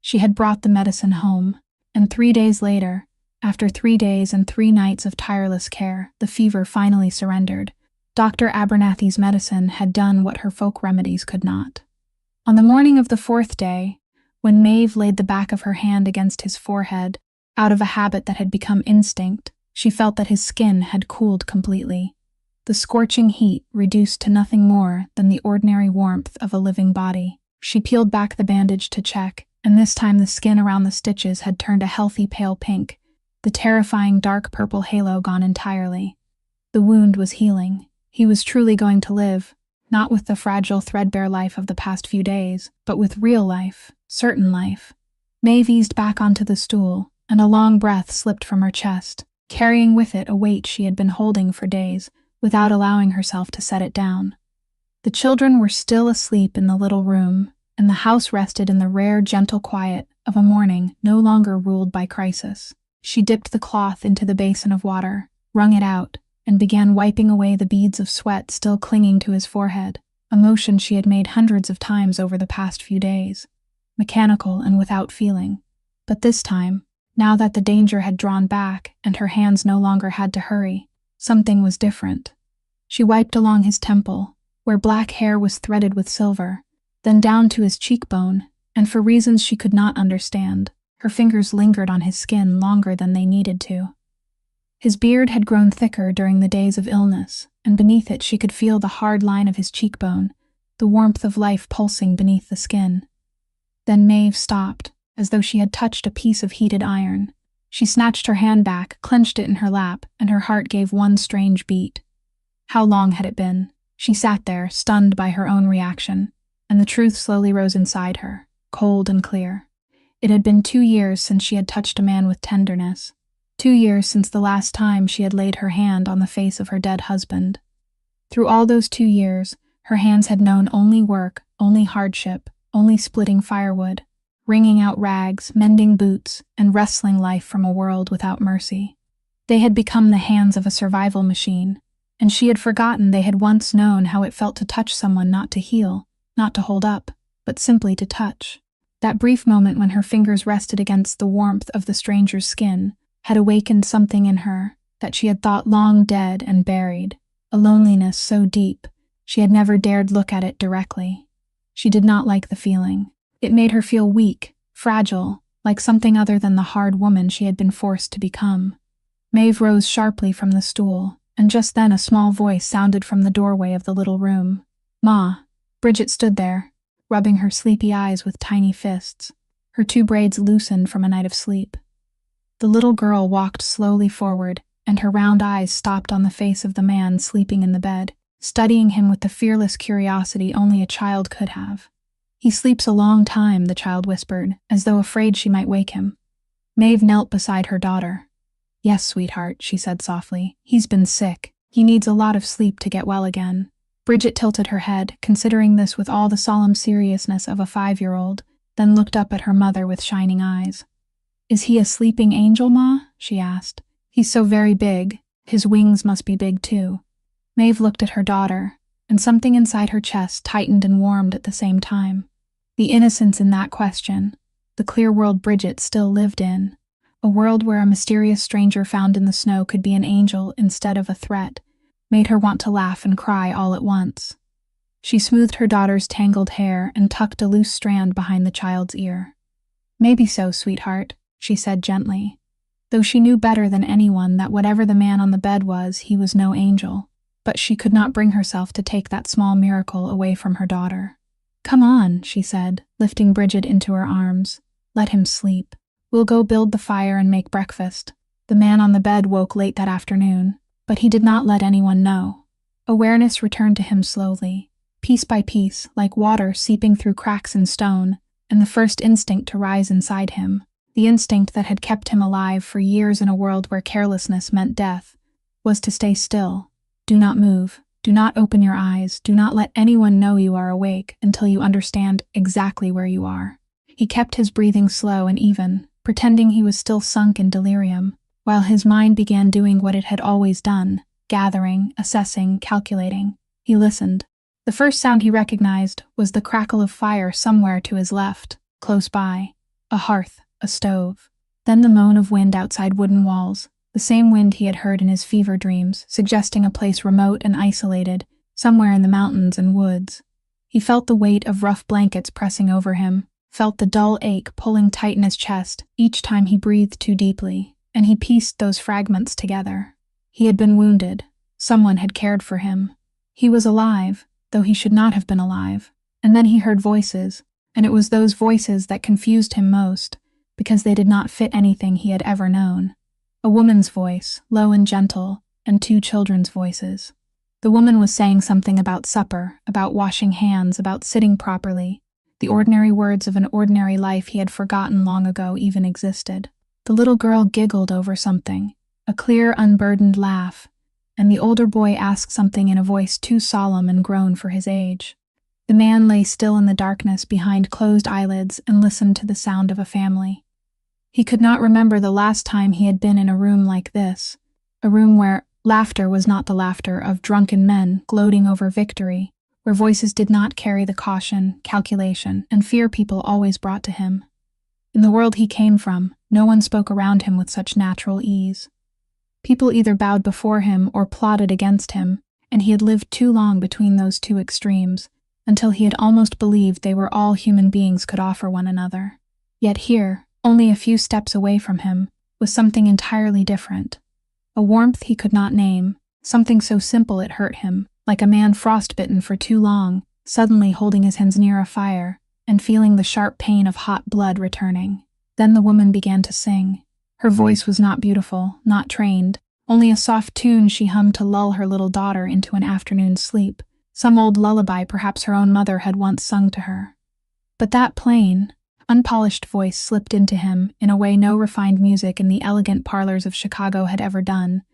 She had brought the medicine home, and 3 days later, after 3 days and 3 nights of tireless care, the fever finally surrendered. Dr. Abernathy's medicine had done what her folk remedies could not. On the morning of the 4th day, when Maeve laid the back of her hand against his forehead, out of a habit that had become instinct, she felt that his skin had cooled completely. The scorching heat reduced to nothing more than the ordinary warmth of a living body. She peeled back the bandage to check, and this time the skin around the stitches had turned a healthy pale pink, the terrifying dark purple halo gone entirely. The wound was healing. He was truly going to live, not with the fragile, threadbare life of the past few days, but with real life, certain life. Maeve eased back onto the stool, and a long breath slipped from her chest, carrying with it a weight she had been holding for days, without allowing herself to set it down. The children were still asleep in the little room, and the house rested in the rare, gentle quiet of a morning no longer ruled by crisis. She dipped the cloth into the basin of water, wrung it out, and began wiping away the beads of sweat still clinging to his forehead, a motion she had made hundreds of times over the past few days, mechanical and without feeling. But this time, now that the danger had drawn back and her hands no longer had to hurry, something was different. She wiped along his temple, where black hair was threaded with silver, then down to his cheekbone, and for reasons she could not understand, her fingers lingered on his skin longer than they needed to. His beard had grown thicker during the days of illness, and beneath it she could feel the hard line of his cheekbone, the warmth of life pulsing beneath the skin. Then Maeve stopped, as though she had touched a piece of heated iron. She snatched her hand back, clenched it in her lap, and her heart gave one strange beat. How long had it been? She sat there, stunned by her own reaction, and the truth slowly rose inside her, cold and clear. It had been 2 years since she had touched a man with tenderness. 2 years since the last time she had laid her hand on the face of her dead husband. Through all those 2 years, her hands had known only work, only hardship, only splitting firewood, wringing out rags, mending boots, and wrestling life from a world without mercy. They had become the hands of a survival machine, and she had forgotten they had once known how it felt to touch someone, not to heal, not to hold up, but simply to touch. That brief moment when her fingers rested against the warmth of the stranger's skin had awakened something in her that she had thought long dead and buried, a loneliness so deep she had never dared look at it directly. She did not like the feeling. It made her feel weak, fragile, like something other than the hard woman she had been forced to become. Maeve rose sharply from the stool, and just then a small voice sounded from the doorway of the little room. "Ma." Bridget stood there, rubbing her sleepy eyes with tiny fists, her 2 braids loosened from a night of sleep. The little girl walked slowly forward, and her round eyes stopped on the face of the man sleeping in the bed, studying him with the fearless curiosity only a child could have. "He sleeps a long time," the child whispered, as though afraid she might wake him. Maeve knelt beside her daughter. "Yes, sweetheart," she said softly. "He's been sick. He needs a lot of sleep to get well again." Bridget tilted her head, considering this with all the solemn seriousness of a 5-year-old, then looked up at her mother with shining eyes. "Is he a sleeping angel, Ma?" she asked. "He's so very big. His wings must be big too." Maeve looked at her daughter, and something inside her chest tightened and warmed at the same time. The innocence in that question, the clear world Bridget still lived in, a world where a mysterious stranger found in the snow could be an angel instead of a threat, made her want to laugh and cry all at once. She smoothed her daughter's tangled hair and tucked a loose strand behind the child's ear. "Maybe so, sweetheart," she said gently, though she knew better than anyone that whatever the man on the bed was, he was no angel. But she could not bring herself to take that small miracle away from her daughter. "Come on," she said, lifting Bridget into her arms. "Let him sleep. We'll go build the fire and make breakfast." The man on the bed woke late that afternoon, but he did not let anyone know. Awareness returned to him slowly, piece by piece, like water seeping through cracks in stone, and the first instinct to rise inside him, the instinct that had kept him alive for years in a world where carelessness meant death, was to stay still. Do not move. Do not open your eyes. Do not let anyone know you are awake until you understand exactly where you are. He kept his breathing slow and even, pretending he was still sunk in delirium, while his mind began doing what it had always done, gathering, assessing, calculating. He listened. The first sound he recognized was the crackle of fire somewhere to his left, close by. A hearth, a stove. Then the moan of wind outside wooden walls, the same wind he had heard in his fever dreams, suggesting a place remote and isolated, somewhere in the mountains and woods. He felt the weight of rough blankets pressing over him, felt the dull ache pulling tight in his chest each time he breathed too deeply, and he pieced those fragments together. He had been wounded. Someone had cared for him. He was alive, though he should not have been alive. And then he heard voices, and it was those voices that confused him most, because they did not fit anything he had ever known. A woman's voice, low and gentle, and 2 children's voices. The woman was saying something about supper, about washing hands, about sitting properly, the ordinary words of an ordinary life he had forgotten long ago even existed. The little girl giggled over something, a clear, unburdened laugh, and the older boy asked something in a voice too solemn and grown for his age. The man lay still in the darkness behind closed eyelids and listened to the sound of a family. He could not remember the last time he had been in a room like this, a room where laughter was not the laughter of drunken men gloating over victory, where voices did not carry the caution, calculation, and fear people always brought to him. In the world he came from, no one spoke around him with such natural ease. People either bowed before him or plotted against him, and he had lived too long between those 2 extremes, until he had almost believed they were all human beings could offer one another. Yet here, only a few steps away from him, was something entirely different. A warmth he could not name, something so simple it hurt him, like a man frostbitten for too long, suddenly holding his hands near a fire, and feeling the sharp pain of hot blood returning. Then the woman began to sing. Her voice was not beautiful, not trained, only a soft tune she hummed to lull her little daughter into an afternoon sleep, some old lullaby perhaps her own mother had once sung to her. But that plain, unpolished voice slipped into him in a way no refined music in the elegant parlors of Chicago had ever done,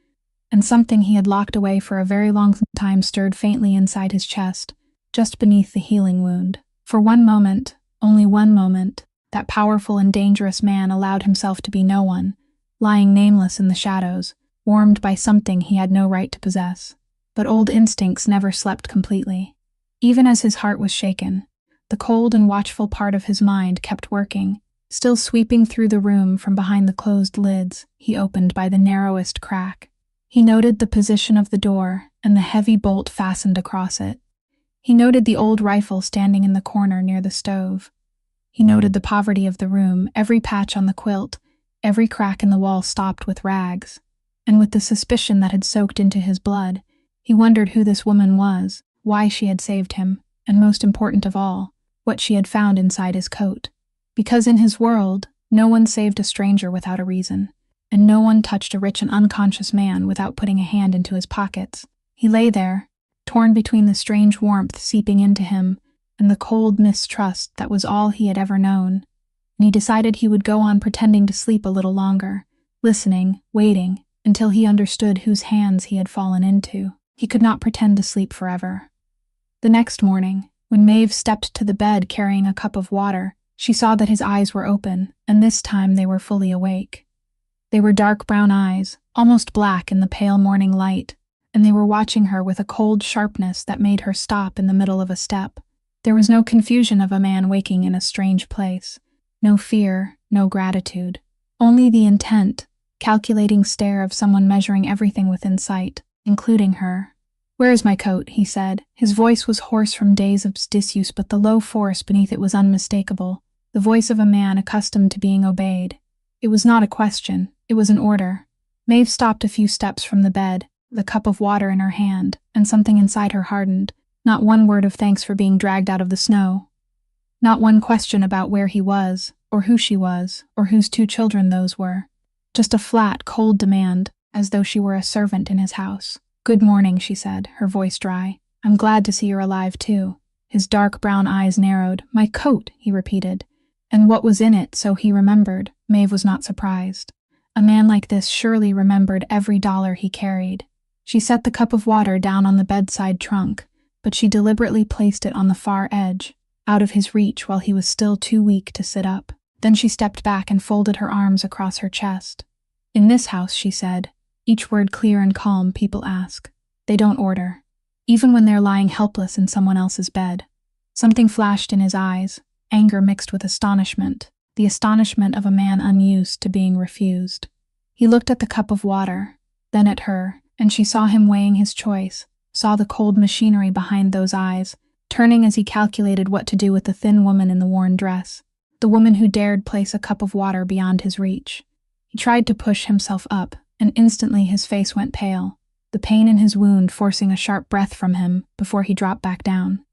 and something he had locked away for a very long time stirred faintly inside his chest, just beneath the healing wound. For one moment, only one moment, that powerful and dangerous man allowed himself to be no one, lying nameless in the shadows, warmed by something he had no right to possess. but old instincts never slept completely. Even as his heart was shaken, the cold and watchful part of his mind kept working, still sweeping through the room from behind the closed lids he opened by the narrowest crack. He noted the position of the door and the heavy bolt fastened across it. He noted the old rifle standing in the corner near the stove. He noted the poverty of the room, every patch on the quilt, every crack in the wall stopped with rags. And with the suspicion that had soaked into his blood, he wondered who this woman was, why she had saved him, and most important of all, what she had found inside his coat. Because in his world, no one saved a stranger without a reason, and no one touched a rich and unconscious man without putting a hand into his pockets. He lay there, torn between the strange warmth seeping into him and the cold mistrust that was all he had ever known, and he decided he would go on pretending to sleep a little longer, listening, waiting, until he understood whose hands he had fallen into. He could not pretend to sleep forever. The next morning, when Maeve stepped to the bed carrying a cup of water, she saw that his eyes were open, and this time they were fully awake. They were dark brown eyes, almost black in the pale morning light, and they were watching her with a cold sharpness that made her stop in the middle of a step. There was no confusion of a man waking in a strange place, no fear, no gratitude, only the intent, calculating stare of someone measuring everything within sight, including her. "Where is my coat?" he said. His voice was hoarse from days of disuse, but the low force beneath it was unmistakable, the voice of a man accustomed to being obeyed. It was not a question, it was an order. Maeve stopped a few steps from the bed, the cup of water in her hand, and something inside her hardened. Not one word of thanks for being dragged out of the snow. Not one question about where he was, or who she was, or whose 2 children those were. Just a flat, cold demand, as though she were a servant in his house. "Good morning," she said, her voice dry. "I'm glad to see you're alive, too." His dark brown eyes narrowed. "My coat," he repeated. And what was in it, so he remembered. Maeve was not surprised. A man like this surely remembered every dollar he carried. She set the cup of water down on the bedside trunk, but she deliberately placed it on the far edge, out of his reach while he was still too weak to sit up. Then she stepped back and folded her arms across her chest. "In this house," she said, each word clear and calm, "people ask. They don't order. Even when they're lying helpless in someone else's bed." Something flashed in his eyes, anger mixed with astonishment, the astonishment of a man unused to being refused. He looked at the cup of water, then at her, and she saw him weighing his choice, saw the cold machinery behind those eyes, turning as he calculated what to do with the thin woman in the worn dress, the woman who dared place a cup of water beyond his reach. He tried to push himself up, and instantly his face went pale, the pain in his wound forcing a sharp breath from him before he dropped back down.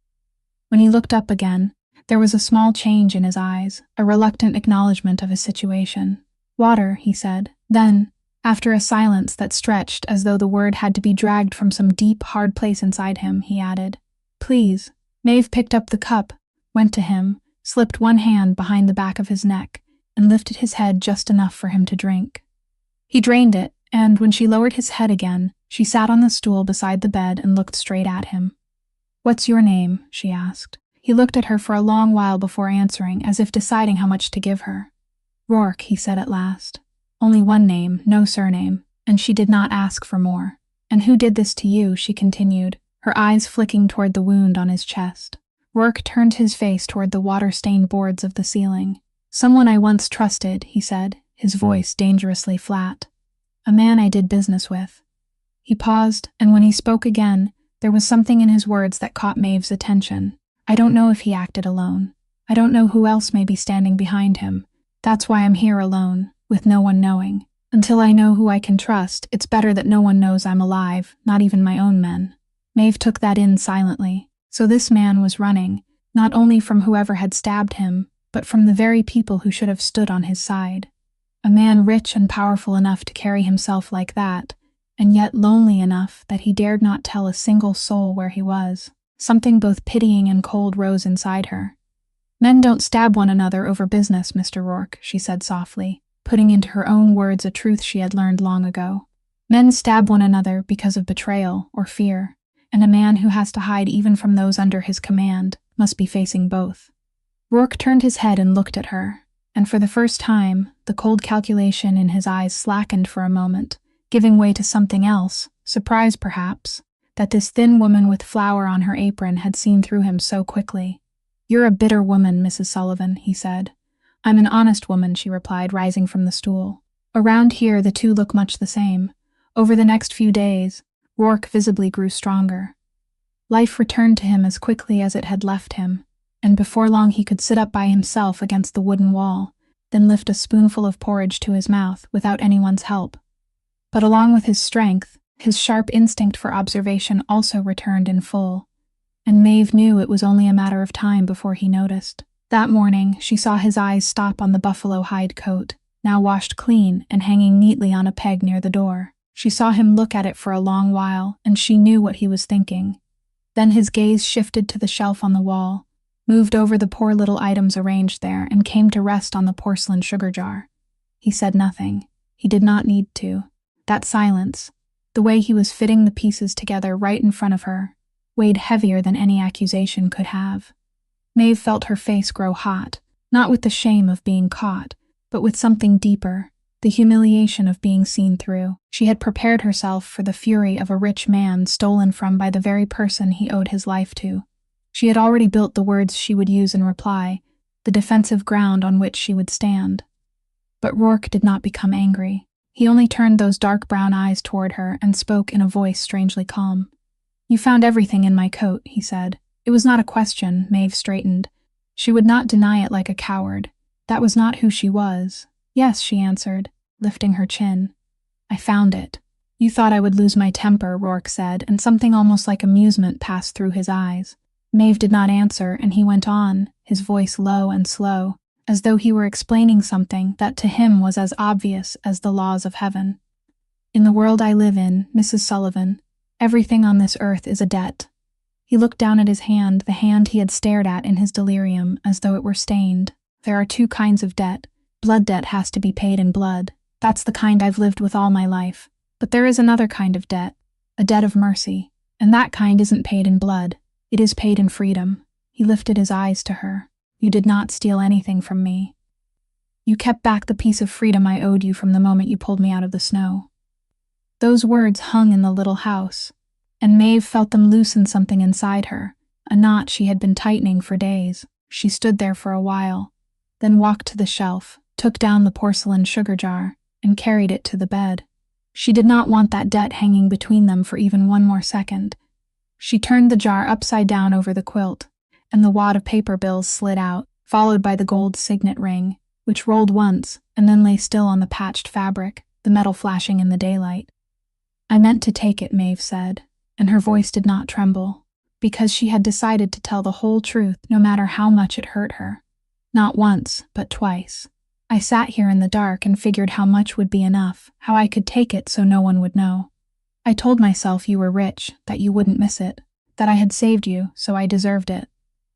When he looked up again, there was a small change in his eyes, a reluctant acknowledgement of his situation. "Water," he said. Then, after a silence that stretched as though the word had to be dragged from some deep, hard place inside him, he added, "Please." Maeve picked up the cup, went to him, slipped one hand behind the back of his neck, and lifted his head just enough for him to drink. He drained it, and when she lowered his head again, she sat on the stool beside the bed and looked straight at him. "What's your name?" she asked. He looked at her for a long while before answering, as if deciding how much to give her. "Rourke," he said at last. Only one name, no surname, and she did not ask for more. "And who did this to you?" she continued, her eyes flicking toward the wound on his chest. Rourke turned his face toward the water-stained boards of the ceiling. "Someone I once trusted," he said, his voice dangerously flat. "A man I did business with." He paused, and when he spoke again, there was something in his words that caught Maeve's attention. "I don't know if he acted alone. I don't know who else may be standing behind him. That's why I'm here alone, with no one knowing. Until I know who I can trust, it's better that no one knows I'm alive, not even my own men." Maeve took that in silently. So this man was running, not only from whoever had stabbed him, but from the very people who should have stood on his side. A man rich and powerful enough to carry himself like that, and yet lonely enough that he dared not tell a single soul where he was. Something both pitying and cold rose inside her. "Men don't stab one another over business, Mr. Rourke," she said softly, putting into her own words a truth she had learned long ago. "Men stab one another because of betrayal or fear, and a man who has to hide even from those under his command must be facing both." Rourke turned his head and looked at her, and for the first time, the cold calculation in his eyes slackened for a moment, giving way to something else, surprise perhaps, that this thin woman with flour on her apron had seen through him so quickly. "You're a bitter woman, Mrs. Sullivan," he said. "I'm an honest woman," she replied, rising from the stool. Around here, the two look much the same. Over the next few days, Rourke visibly grew stronger. Life returned to him as quickly as it had left him, and before long he could sit up by himself against the wooden wall, then lift a spoonful of porridge to his mouth without anyone's help. But along with his strength, his sharp instinct for observation also returned in full, and Maeve knew it was only a matter of time before he noticed. That morning, she saw his eyes stop on the buffalo hide coat, now washed clean and hanging neatly on a peg near the door. She saw him look at it for a long while, and she knew what he was thinking. Then his gaze shifted to the shelf on the wall, moved over the poor little items arranged there, and came to rest on the porcelain sugar jar. He said nothing. He did not need to. That silence, the way he was fitting the pieces together right in front of her, weighed heavier than any accusation could have. Maeve felt her face grow hot, not with the shame of being caught, but with something deeper, the humiliation of being seen through. She had prepared herself for the fury of a rich man stolen from by the very person he owed his life to. She had already built the words she would use in reply, the defensive ground on which she would stand. But Rourke did not become angry. He only turned those dark brown eyes toward her and spoke in a voice strangely calm. "You found everything in my coat," he said. It was not a question. Maeve straightened. She would not deny it like a coward. That was not who she was. "Yes," she answered, lifting her chin. "I found it." "You thought I would lose my temper," Rourke said, and something almost like amusement passed through his eyes. Maeve did not answer, and he went on, his voice low and slow, as though he were explaining something that to him was as obvious as the laws of heaven. "In the world I live in, Mrs. Sullivan, everything on this earth is a debt." He looked down at his hand, the hand he had stared at in his delirium, as though it were stained. "There are two kinds of debt. Blood debt has to be paid in blood. That's the kind I've lived with all my life. But there is another kind of debt, a debt of mercy, and that kind isn't paid in blood. It is paid in freedom." He lifted his eyes to her. "You did not steal anything from me. You kept back the piece of freedom I owed you from the moment you pulled me out of the snow." Those words hung in the little house, and Maeve felt them loosen something inside her, a knot she had been tightening for days. She stood there for a while, then walked to the shelf, took down the porcelain sugar jar, and carried it to the bed. She did not want that debt hanging between them for even one more second. She turned the jar upside down over the quilt, and the wad of paper bills slid out, followed by the gold signet ring, which rolled once and then lay still on the patched fabric, the metal flashing in the daylight. "I meant to take it," Maeve said, and her voice did not tremble, because she had decided to tell the whole truth no matter how much it hurt her. Not once, but twice. "I sat here in the dark and figured how much would be enough, how I could take it so no one would know. I told myself you were rich, that you wouldn't miss it, that I had saved you, so I deserved it.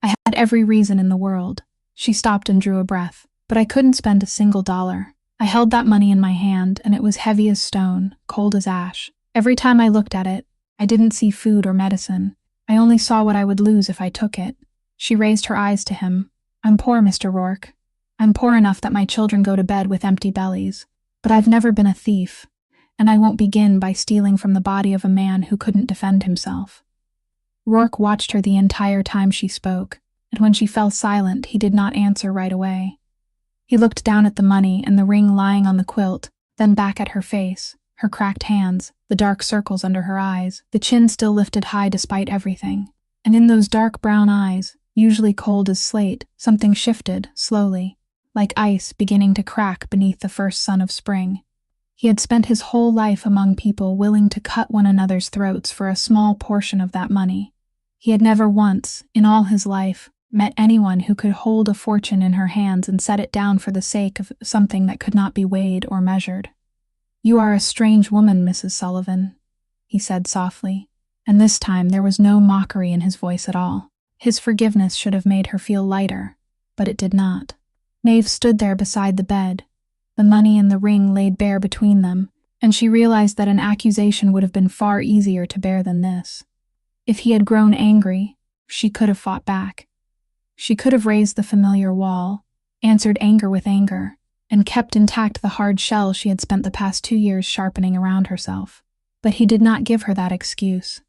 I had every reason in the world." She stopped and drew a breath. "But I couldn't spend a single dollar. I held that money in my hand, and it was heavy as stone, cold as ash. Every time I looked at it, I didn't see food or medicine. I only saw what I would lose if I took it." She raised her eyes to him. "I'm poor, Mr. Rourke. I'm poor enough that my children go to bed with empty bellies. But I've never been a thief, and I won't begin by stealing from the body of a man who couldn't defend himself." Rourke watched her the entire time she spoke, and when she fell silent, he did not answer right away. He looked down at the money and the ring lying on the quilt, then back at her face, her cracked hands, the dark circles under her eyes, the chin still lifted high despite everything. And in those dark brown eyes, usually cold as slate, something shifted, slowly, like ice beginning to crack beneath the first sun of spring. He had spent his whole life among people willing to cut one another's throats for a small portion of that money. He had never once, in all his life, met anyone who could hold a fortune in her hands and set it down for the sake of something that could not be weighed or measured. "You are a strange woman, Mrs. Sullivan," he said softly, and this time there was no mockery in his voice at all. His forgiveness should have made her feel lighter, but it did not. Maeve stood there beside the bed, the money and the ring laid bare between them, and she realized that an accusation would have been far easier to bear than this. If he had grown angry, she could have fought back. She could have raised the familiar wall, answered anger with anger, and kept intact the hard shell she had spent the past 2 years sharpening around herself. But he did not give her that excuse.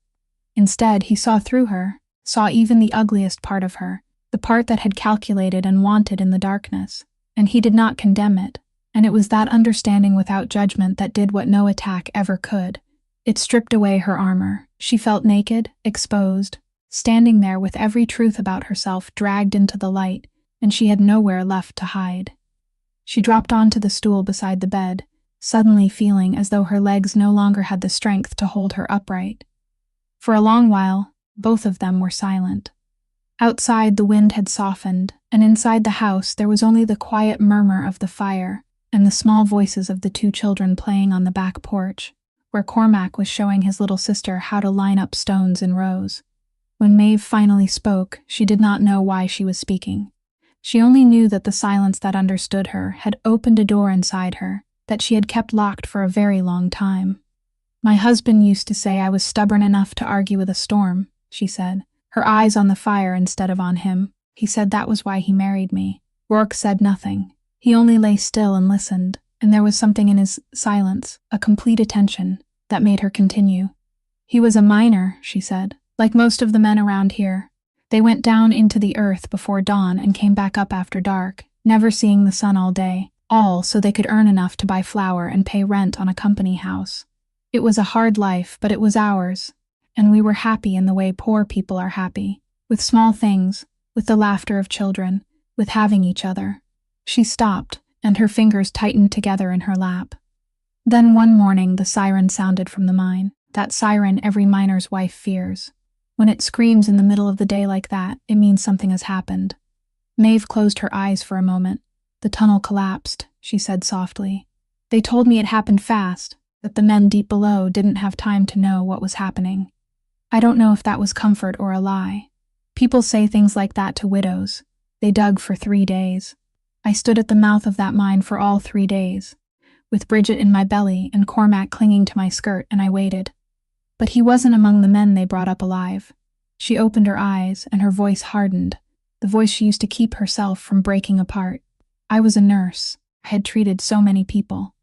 Instead, he saw through her, saw even the ugliest part of her, the part that had calculated and wanted in the darkness. And he did not condemn it, and it was that understanding without judgment that did what no attack ever could. It stripped away her armor. She felt naked, exposed, standing there with every truth about herself dragged into the light, and she had nowhere left to hide. She dropped onto the stool beside the bed, suddenly feeling as though her legs no longer had the strength to hold her upright. For a long while, both of them were silent. Outside, the wind had softened, and inside the house there was only the quiet murmur of the fire and the small voices of the two children playing on the back porch, where Cormac was showing his little sister how to line up stones in rows. When Maeve finally spoke, she did not know why she was speaking. She only knew that the silence that understood her had opened a door inside her that she had kept locked for a very long time. "My husband used to say I was stubborn enough to argue with a storm," she said, her eyes on the fire instead of on him. "He said that was why he married me." Rourke said nothing. He only lay still and listened, and there was something in his silence, a complete attention, that made her continue. "He was a miner," she said, "like most of the men around here. They went down into the earth before dawn and came back up after dark, never seeing the sun all day, all so they could earn enough to buy flour and pay rent on a company house. It was a hard life, but it was ours, and we were happy in the way poor people are happy, with small things, with the laughter of children, with having each other." She stopped, and her fingers tightened together in her lap. Then one morning the siren sounded from the mine, that siren every miner's wife fears. When it screams in the middle of the day like that, it means something has happened. Maeve closed her eyes for a moment. "The tunnel collapsed," she said softly. "They told me it happened fast, that the men deep below didn't have time to know what was happening. I don't know if that was comfort or a lie. People say things like that to widows. They dug for 3 days. I stood at the mouth of that mine for all 3 days, with Bridget in my belly and Cormac clinging to my skirt, and I waited. But he wasn't among the men they brought up alive." She opened her eyes, and her voice hardened, the voice she used to keep herself from breaking apart. "I was a nurse. I had treated so many people.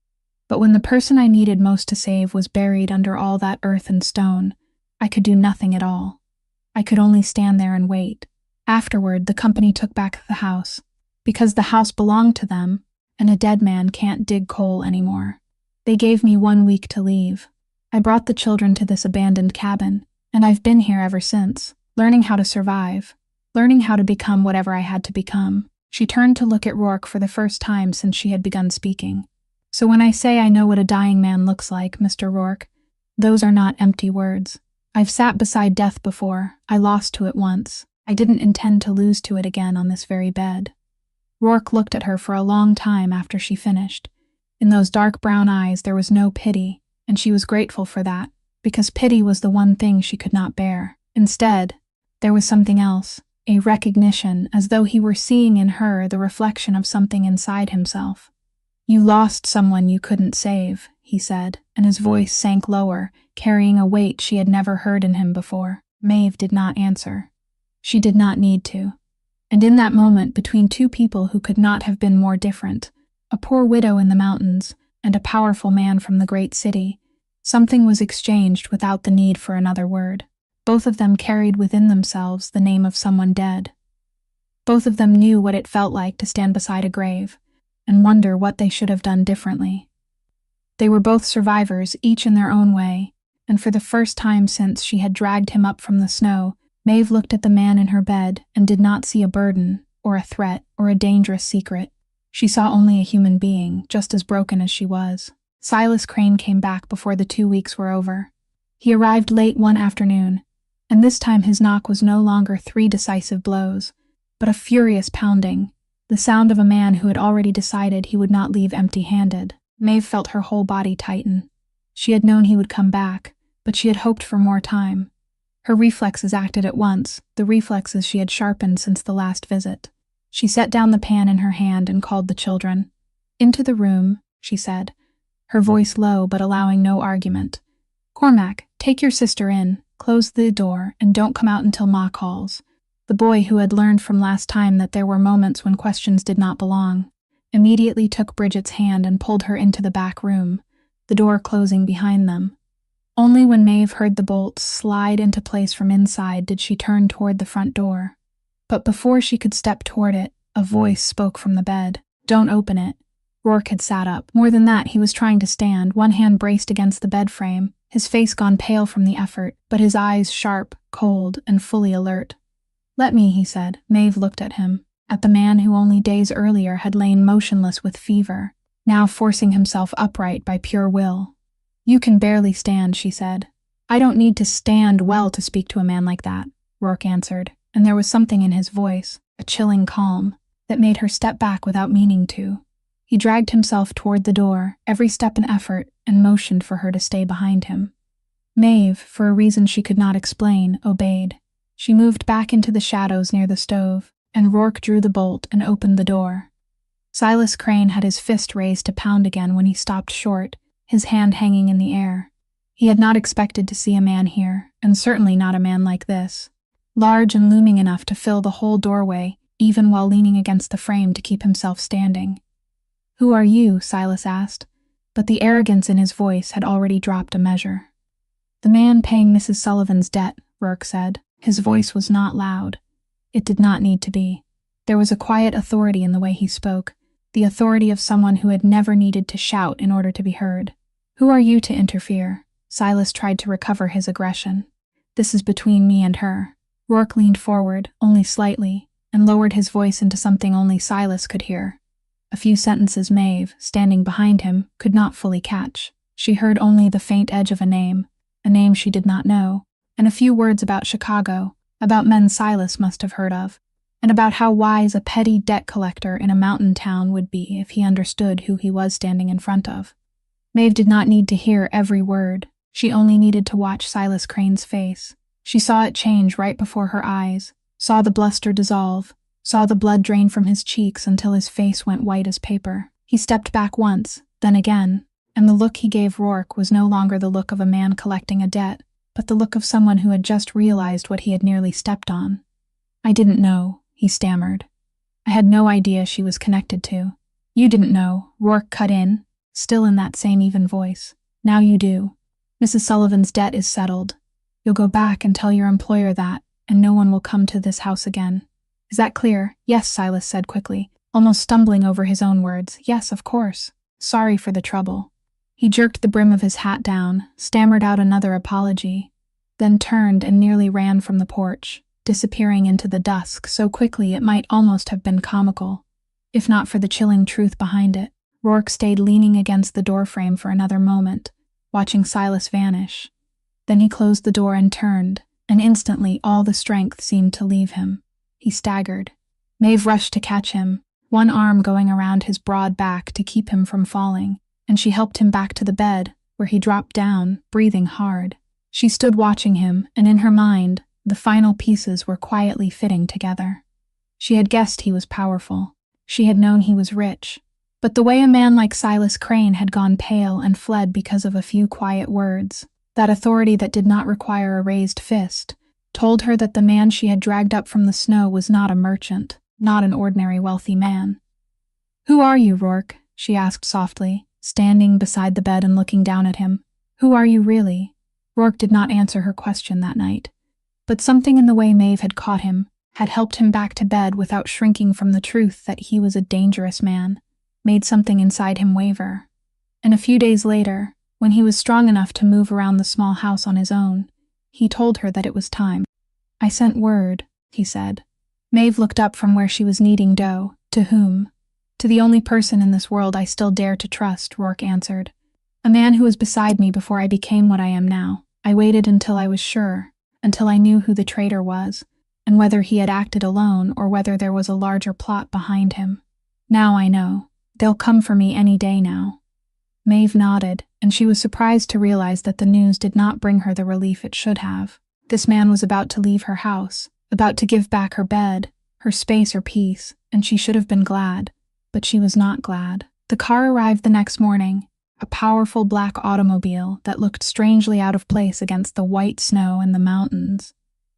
But when the person I needed most to save was buried under all that earth and stone, I could do nothing at all. I could only stand there and wait. Afterward, the company took back the house, because the house belonged to them, and a dead man can't dig coal anymore. They gave me 1 week to leave. I brought the children to this abandoned cabin, and I've been here ever since, learning how to survive, learning how to become whatever I had to become." She turned to look at Rourke for the first time since she had begun speaking. "So when I say I know what a dying man looks like, Mr. Rourke, those are not empty words. I've sat beside death before. I lost to it once. I didn't intend to lose to it again on this very bed." Rourke looked at her for a long time after she finished. In those dark brown eyes there was no pity, and she was grateful for that, because pity was the one thing she could not bear. Instead, there was something else, a recognition, as though he were seeing in her the reflection of something inside himself. "You lost someone you couldn't save," he said, and his voice sank lower, carrying a weight she had never heard in him before. Maeve did not answer. She did not need to. And in that moment, between two people who could not have been more different, a poor widow in the mountains and a powerful man from the great city, something was exchanged without the need for another word. Both of them carried within themselves the name of someone dead. Both of them knew what it felt like to stand beside a grave and wonder what they should have done differently. They were both survivors, each in their own way, and for the first time since she had dragged him up from the snow, Maeve looked at the man in her bed and did not see a burden, or a threat, or a dangerous secret. She saw only a human being, just as broken as she was. Silas Crane came back before the 2 weeks were over. He arrived late one afternoon, and this time his knock was no longer 3 decisive blows, but a furious pounding, the sound of a man who had already decided he would not leave empty-handed. Maeve felt her whole body tighten. She had known he would come back, but she had hoped for more time. Her reflexes acted at once, the reflexes she had sharpened since the last visit. She set down the pan in her hand and called the children. "Into the room," she said, her voice low but allowing no argument. "Cormac, take your sister in, close the door, and don't come out until Ma calls." The boy, who had learned from last time that there were moments when questions did not belong, immediately took Bridget's hand and pulled her into the back room, the door closing behind them. Only when Maeve heard the bolt slide into place from inside did she turn toward the front door. But before she could step toward it, a voice spoke from the bed. "Don't open it." Rourke had sat up. More than that, he was trying to stand, one hand braced against the bed frame, his face gone pale from the effort, but his eyes sharp, cold, and fully alert. "Let me," he said. Maeve looked at him, at the man who only days earlier had lain motionless with fever, now forcing himself upright by pure will. "You can barely stand," she said. "I don't need to stand well to speak to a man like that," Rourke answered, and there was something in his voice, a chilling calm, that made her step back without meaning to. He dragged himself toward the door, every step an effort, and motioned for her to stay behind him. Maeve, for a reason she could not explain, obeyed. She moved back into the shadows near the stove, and Rourke drew the bolt and opened the door. Silas Crane had his fist raised to pound again when he stopped short, his hand hanging in the air. He had not expected to see a man here, and certainly not a man like this. Large and looming enough to fill the whole doorway, even while leaning against the frame to keep himself standing. "Who are you?" Silas asked, but the arrogance in his voice had already dropped a measure. "The man paying Mrs. Sullivan's debt," Rourke said. His voice was not loud. It did not need to be. There was a quiet authority in the way he spoke, the authority of someone who had never needed to shout in order to be heard. "Who are you to interfere?" Silas tried to recover his aggression. "This is between me and her." Rourke leaned forward, only slightly, and lowered his voice into something only Silas could hear. A few sentences Maeve, standing behind him, could not fully catch. She heard only the faint edge of a name she did not know, and a few words about Chicago, about men Silas must have heard of, and about how wise a petty debt collector in a mountain town would be if he understood who he was standing in front of. Maeve did not need to hear every word. She only needed to watch Silas Crane's face. She saw it change right before her eyes, saw the bluster dissolve, saw the blood drain from his cheeks until his face went white as paper. He stepped back once, then again, and the look he gave Rourke was no longer the look of a man collecting a debt, but the look of someone who had just realized what he had nearly stepped on. "I didn't know," he stammered. "I had no idea she was connected to." "You didn't know," Rourke cut in, still in that same even voice. "Now you do. Mrs. Sullivan's debt is settled. You'll go back and tell your employer that, and no one will come to this house again. Is that clear?" "Yes," Silas said quickly, almost stumbling over his own words. "Yes, of course. Sorry for the trouble." He jerked the brim of his hat down, stammered out another apology, then turned and nearly ran from the porch, disappearing into the dusk so quickly it might almost have been comical, if not for the chilling truth behind it. Rourke stayed leaning against the doorframe for another moment, watching Silas vanish. Then he closed the door and turned, and instantly all the strength seemed to leave him. He staggered. Maeve rushed to catch him, one arm going around his broad back to keep him from falling, and she helped him back to the bed, where he dropped down, breathing hard. She stood watching him, and in her mind, the final pieces were quietly fitting together. She had guessed he was powerful. She had known he was rich. But the way a man like Silas Crane had gone pale and fled because of a few quiet words, that authority that did not require a raised fist, told her that the man she had dragged up from the snow was not a merchant, not an ordinary wealthy man. "Who are you, Rourke?" she asked softly, standing beside the bed and looking down at him. "Who are you really?" Rourke did not answer her question that night, but something in the way Maeve had caught him had helped him back to bed without shrinking from the truth that he was a dangerous man, made something inside him waver. And a few days later, when he was strong enough to move around the small house on his own, he told her that it was time. "I sent word," he said. Maeve looked up from where she was kneading dough. "To whom?" "To the only person in this world I still dare to trust," Rourke answered. "A man who was beside me before I became what I am now. I waited until I was sure, until I knew who the traitor was, and whether he had acted alone or whether there was a larger plot behind him. Now I know. They'll come for me any day now." Maeve nodded, and she was surprised to realize that the news did not bring her the relief it should have. This man was about to leave her house, about to give back her bed, her space or peace, and she should have been glad. But she was not glad. The car arrived the next morning, a powerful black automobile that looked strangely out of place against the white snow and the mountains,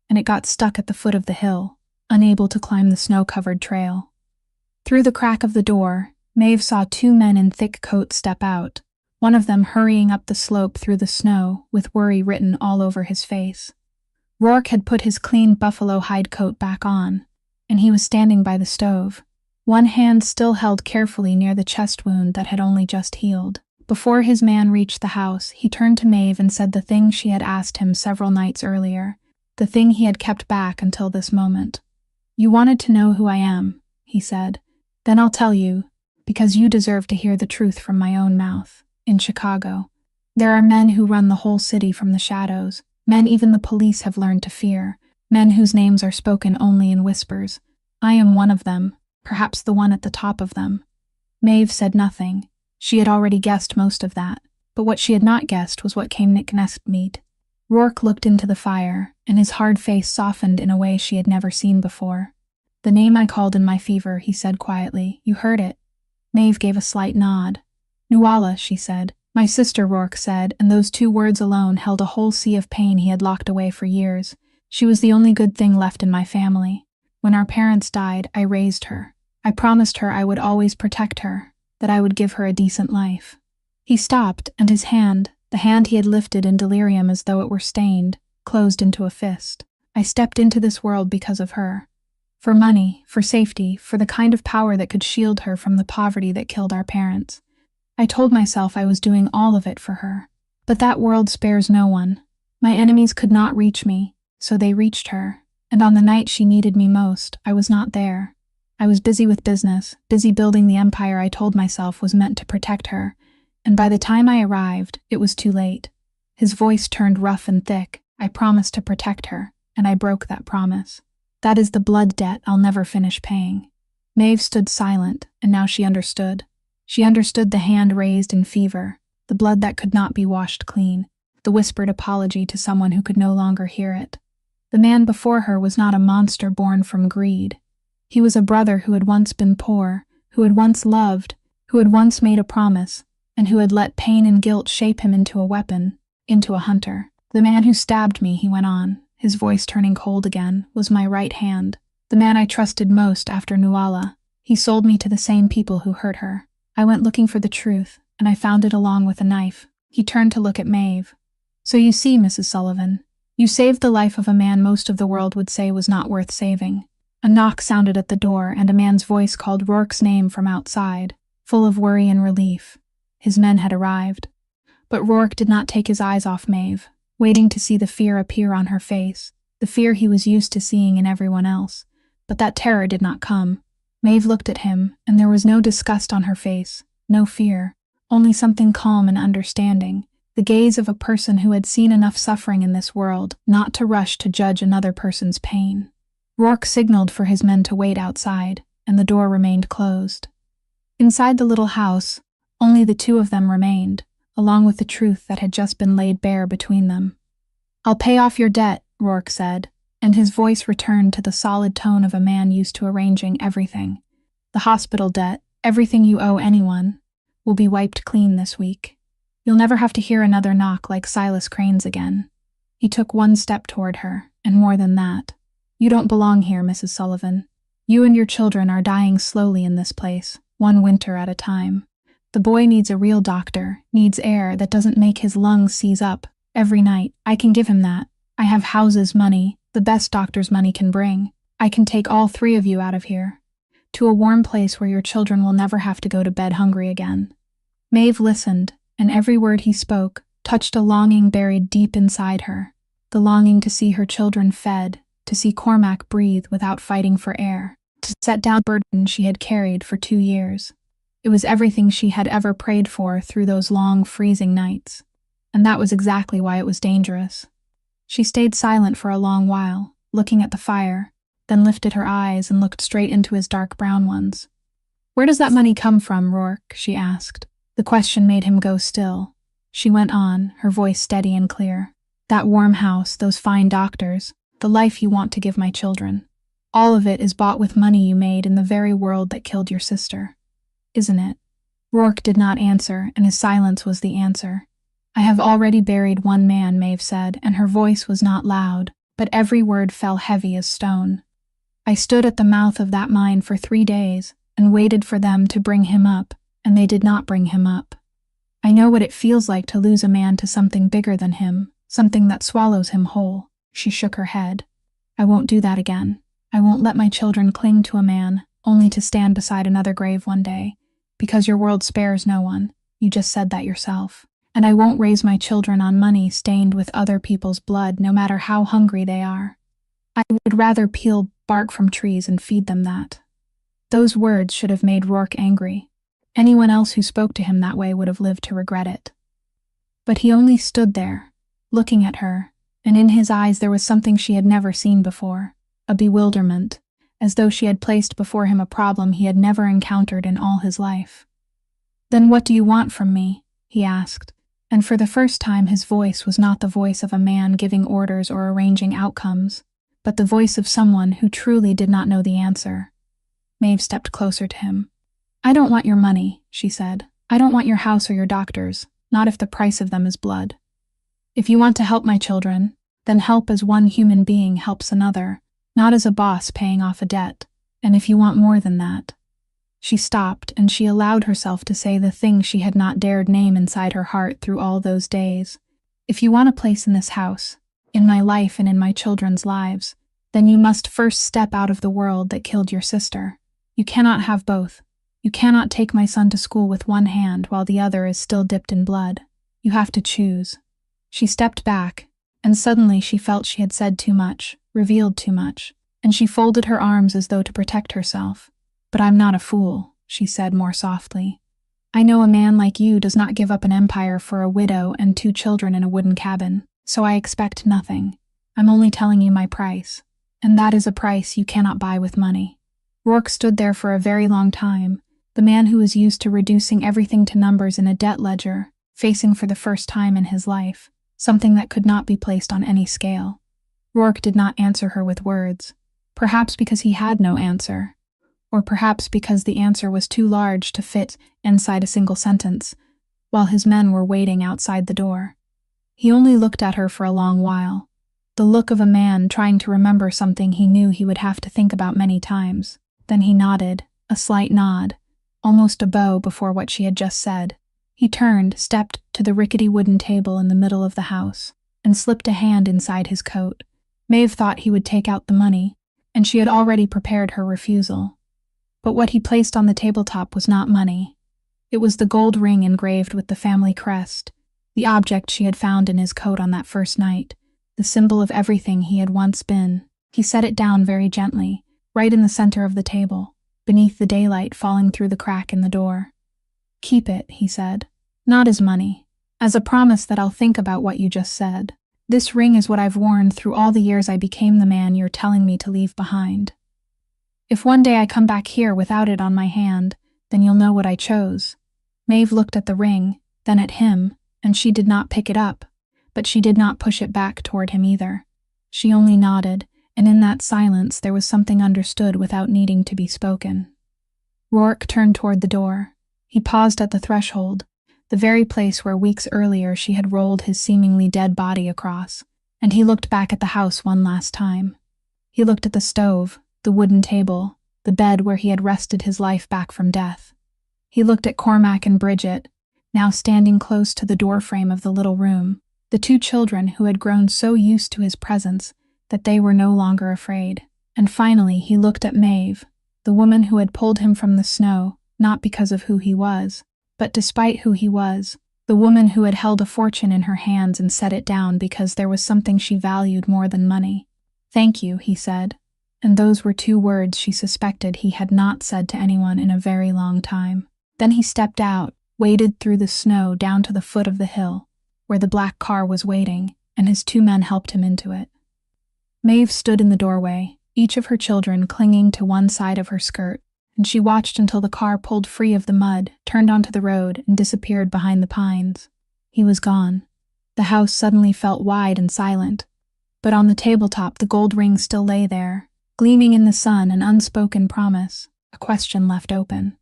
and it got stuck at the foot of the hill, unable to climb the snow-covered trail. Through the crack of the door, Maeve saw two men in thick coats step out, one of them hurrying up the slope through the snow with worry written all over his face. Rourke had put his clean buffalo hide coat back on, and he was standing by the stove, one hand still held carefully near the chest wound that had only just healed. Before his man reached the house, he turned to Maeve and said the thing she had asked him several nights earlier, the thing he had kept back until this moment. "You wanted to know who I am," he said. "Then I'll tell you, because you deserve to hear the truth from my own mouth. In Chicago, there are men who run the whole city from the shadows, men even the police have learned to fear, men whose names are spoken only in whispers. I am one of them, perhaps the one at the top of them." Maeve said nothing. She had already guessed most of that, but what she had not guessed was what came next meet. Rourke looked into the fire, and his hard face softened in a way she had never seen before. "The name I called in my fever," he said quietly. "You heard it." Maeve gave a slight nod. "Nuala," she said. "My sister," Rourke said, and those two words alone held a whole sea of pain he had locked away for years. "She was the only good thing left in my family. When our parents died, I raised her. I promised her I would always protect her, that I would give her a decent life." He stopped, and his hand, the hand he had lifted in delirium as though it were stained, closed into a fist. "I stepped into this world because of her. For money, for safety, for the kind of power that could shield her from the poverty that killed our parents. I told myself I was doing all of it for her. But that world spares no one. My enemies could not reach me, so they reached her. And on the night she needed me most, I was not there. I was busy with business, busy building the empire I told myself was meant to protect her, and by the time I arrived, it was too late." His voice turned rough and thick. "I promised to protect her, and I broke that promise. That is the blood debt I'll never finish paying." Maeve stood silent, and now she understood. She understood the hand raised in fever, the blood that could not be washed clean, the whispered apology to someone who could no longer hear it. The man before her was not a monster born from greed. He was a brother who had once been poor, who had once loved, who had once made a promise, and who had let pain and guilt shape him into a weapon, into a hunter. "The man who stabbed me," he went on, his voice turning cold again, "was my right hand, the man I trusted most after Nuala. He sold me to the same people who hurt her. I went looking for the truth, and I found it along with a knife." He turned to look at Maeve. "So you see, Mrs. Sullivan, you saved the life of a man most of the world would say was not worth saving." A knock sounded at the door, and a man's voice called Rourke's name from outside, full of worry and relief. His men had arrived. But Rourke did not take his eyes off Maeve, waiting to see the fear appear on her face, the fear he was used to seeing in everyone else. But that terror did not come. Maeve looked at him, and there was no disgust on her face, no fear, only something calm and understanding, the gaze of a person who had seen enough suffering in this world not to rush to judge another person's pain. Rourke signaled for his men to wait outside, and the door remained closed. Inside the little house, only the two of them remained, along with the truth that had just been laid bare between them. "I'll pay off your debt," Rourke said, and his voice returned to the solid tone of a man used to arranging everything. "The hospital debt, everything you owe anyone, will be wiped clean this week. You'll never have to hear another knock like Silas Crane's again." He took one step toward her, and more than that. "You don't belong here, Mrs. Sullivan. You and your children are dying slowly in this place, one winter at a time. The boy needs a real doctor, needs air that doesn't make his lungs seize up every night. I can give him that. I have houses, money, the best doctor's money can bring. I can take all three of you out of here, to a warm place where your children will never have to go to bed hungry again." Maeve listened, and every word he spoke touched a longing buried deep inside her, the longing to see her children fed, to see Cormac breathe without fighting for air, to set down the burden she had carried for 2 years. It was everything she had ever prayed for through those long, freezing nights. And that was exactly why it was dangerous. She stayed silent for a long while, looking at the fire, then lifted her eyes and looked straight into his dark brown ones. "Where does that money come from, Rourke?" she asked. The question made him go still. She went on, her voice steady and clear. "That warm house, those fine doctors, the life you want to give my children. All of it is bought with money you made in the very world that killed your sister. Isn't it?" Rourke did not answer, and his silence was the answer. "I have already buried one man," Maeve said, and her voice was not loud, but every word fell heavy as stone. "I stood at the mouth of that mine for 3 days and waited for them to bring him up, and they did not bring him up. I know what it feels like to lose a man to something bigger than him, something that swallows him whole." She shook her head. "I won't do that again. I won't let my children cling to a man, only to stand beside another grave one day, because your world spares no one. You just said that yourself. And I won't raise my children on money stained with other people's blood, no matter how hungry they are. I would rather peel bark from trees and feed them that." Those words should have made Rourke angry. Anyone else who spoke to him that way would have lived to regret it. But he only stood there, looking at her, and in his eyes there was something she had never seen before, a bewilderment, as though she had placed before him a problem he had never encountered in all his life. "Then what do you want from me?" he asked, and for the first time his voice was not the voice of a man giving orders or arranging outcomes, but the voice of someone who truly did not know the answer. Maeve stepped closer to him. "I don't want your money," she said. "I don't want your house or your doctors, not if the price of them is blood. If you want to help my children, then help as one human being helps another, not as a boss paying off a debt. And if you want more than that—" She stopped, and she allowed herself to say the thing she had not dared name inside her heart through all those days. "If you want a place in this house, in my life and in my children's lives, then you must first step out of the world that killed your sister. You cannot have both. You cannot take my son to school with one hand while the other is still dipped in blood. You have to choose." She stepped back, and suddenly she felt she had said too much, revealed too much, and she folded her arms as though to protect herself. "But I'm not a fool," she said more softly. "I know a man like you does not give up an empire for a widow and 2 children in a wooden cabin, so I expect nothing. I'm only telling you my price, and that is a price you cannot buy with money." Rourke stood there for a very long time, the man who was used to reducing everything to numbers in a debt ledger, facing for the first time in his life something that could not be placed on any scale. Rourke did not answer her with words, perhaps because he had no answer, or perhaps because the answer was too large to fit inside a single sentence, while his men were waiting outside the door. He only looked at her for a long while, the look of a man trying to remember something he knew he would have to think about many times. Then he nodded, a slight nod, almost a bow before what she had just said. He turned, stepped to the rickety wooden table in the middle of the house, and slipped a hand inside his coat. Maeve thought he would take out the money, and she had already prepared her refusal. But what he placed on the tabletop was not money. It was the gold ring engraved with the family crest, the object she had found in his coat on that first night, the symbol of everything he had once been. He set it down very gently, right in the center of the table, beneath the daylight falling through the crack in the door. "Keep it," he said, "not as money, as a promise that I'll think about what you just said. This ring is what I've worn through all the years I became the man you're telling me to leave behind. If one day I come back here without it on my hand, then you'll know what I chose." Maeve looked at the ring, then at him, and she did not pick it up, but she did not push it back toward him either. She only nodded, and in that silence there was something understood without needing to be spoken. Rourke turned toward the door. He paused at the threshold, the very place where weeks earlier she had rolled his seemingly dead body across, and he looked back at the house one last time. He looked at the stove, the wooden table, the bed where he had wrested his life back from death. He looked at Cormac and Bridget, now standing close to the doorframe of the little room, the 2 children who had grown so used to his presence that they were no longer afraid. And finally he looked at Maeve, the woman who had pulled him from the snow, not because of who he was, but despite who he was, the woman who had held a fortune in her hands and set it down because there was something she valued more than money. "Thank you," he said, and those were 2 words she suspected he had not said to anyone in a very long time. Then he stepped out, waded through the snow down to the foot of the hill, where the black car was waiting, and his 2 men helped him into it. Maeve stood in the doorway, each of her children clinging to one side of her skirt, and she watched until the car pulled free of the mud, turned onto the road, and disappeared behind the pines. He was gone. The house suddenly felt wide and silent, but on the tabletop the gold ring still lay there, gleaming in the sun, an unspoken promise, a question left open.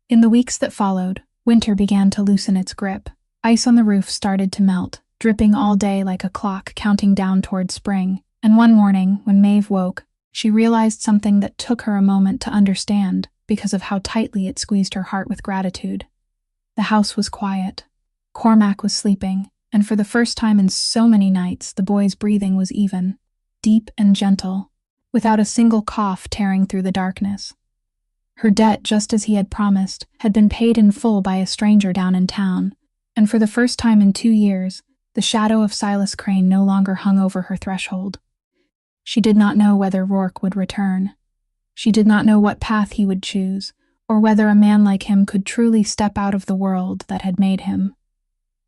In the weeks that followed, winter began to loosen its grip. Ice on the roof started to melt, dripping all day like a clock counting down toward spring, and one morning, when Maeve woke, she realized something that took her a moment to understand because of how tightly it squeezed her heart with gratitude. The house was quiet. Cormac was sleeping, and for the first time in so many nights, the boy's breathing was even, deep and gentle, without a single cough tearing through the darkness. Her debt, just as he had promised, had been paid in full by a stranger down in town, and for the first time in 2 years, the shadow of Silas Crane no longer hung over her threshold. She did not know whether Rourke would return. She did not know what path he would choose, or whether a man like him could truly step out of the world that had made him.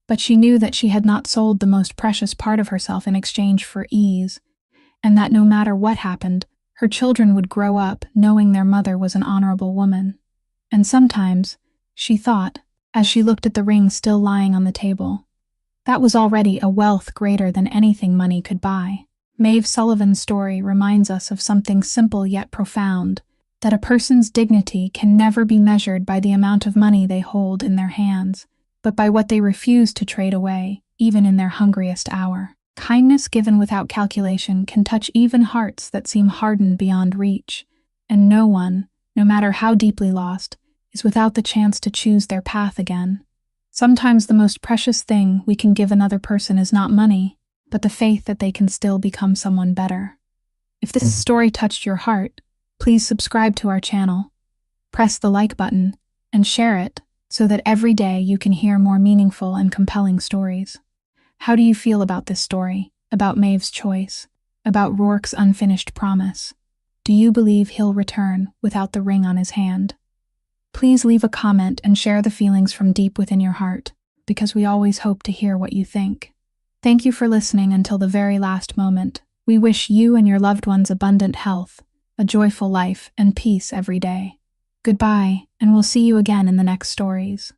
But she knew that she had not sold the most precious part of herself in exchange for ease, and that no matter what happened, her children would grow up knowing their mother was an honorable woman. And sometimes, she thought, as she looked at the ring still lying on the table, that was already a wealth greater than anything money could buy. Maeve Sullivan's story reminds us of something simple yet profound, that a person's dignity can never be measured by the amount of money they hold in their hands, but by what they refuse to trade away, even in their hungriest hour. Kindness given without calculation can touch even hearts that seem hardened beyond reach, and no one, no matter how deeply lost, is without the chance to choose their path again. Sometimes the most precious thing we can give another person is not money, but the faith that they can still become someone better. If this story touched your heart, please subscribe to our channel, press the like button, and share it so that every day you can hear more meaningful and compelling stories. How do you feel about this story, about Maeve's choice, about Rourke's unfinished promise? Do you believe he'll return without the ring on his hand? Please leave a comment and share the feelings from deep within your heart, because we always hope to hear what you think. Thank you for listening until the very last moment. We wish you and your loved ones abundant health, a joyful life, and peace every day. Goodbye, and we'll see you again in the next stories.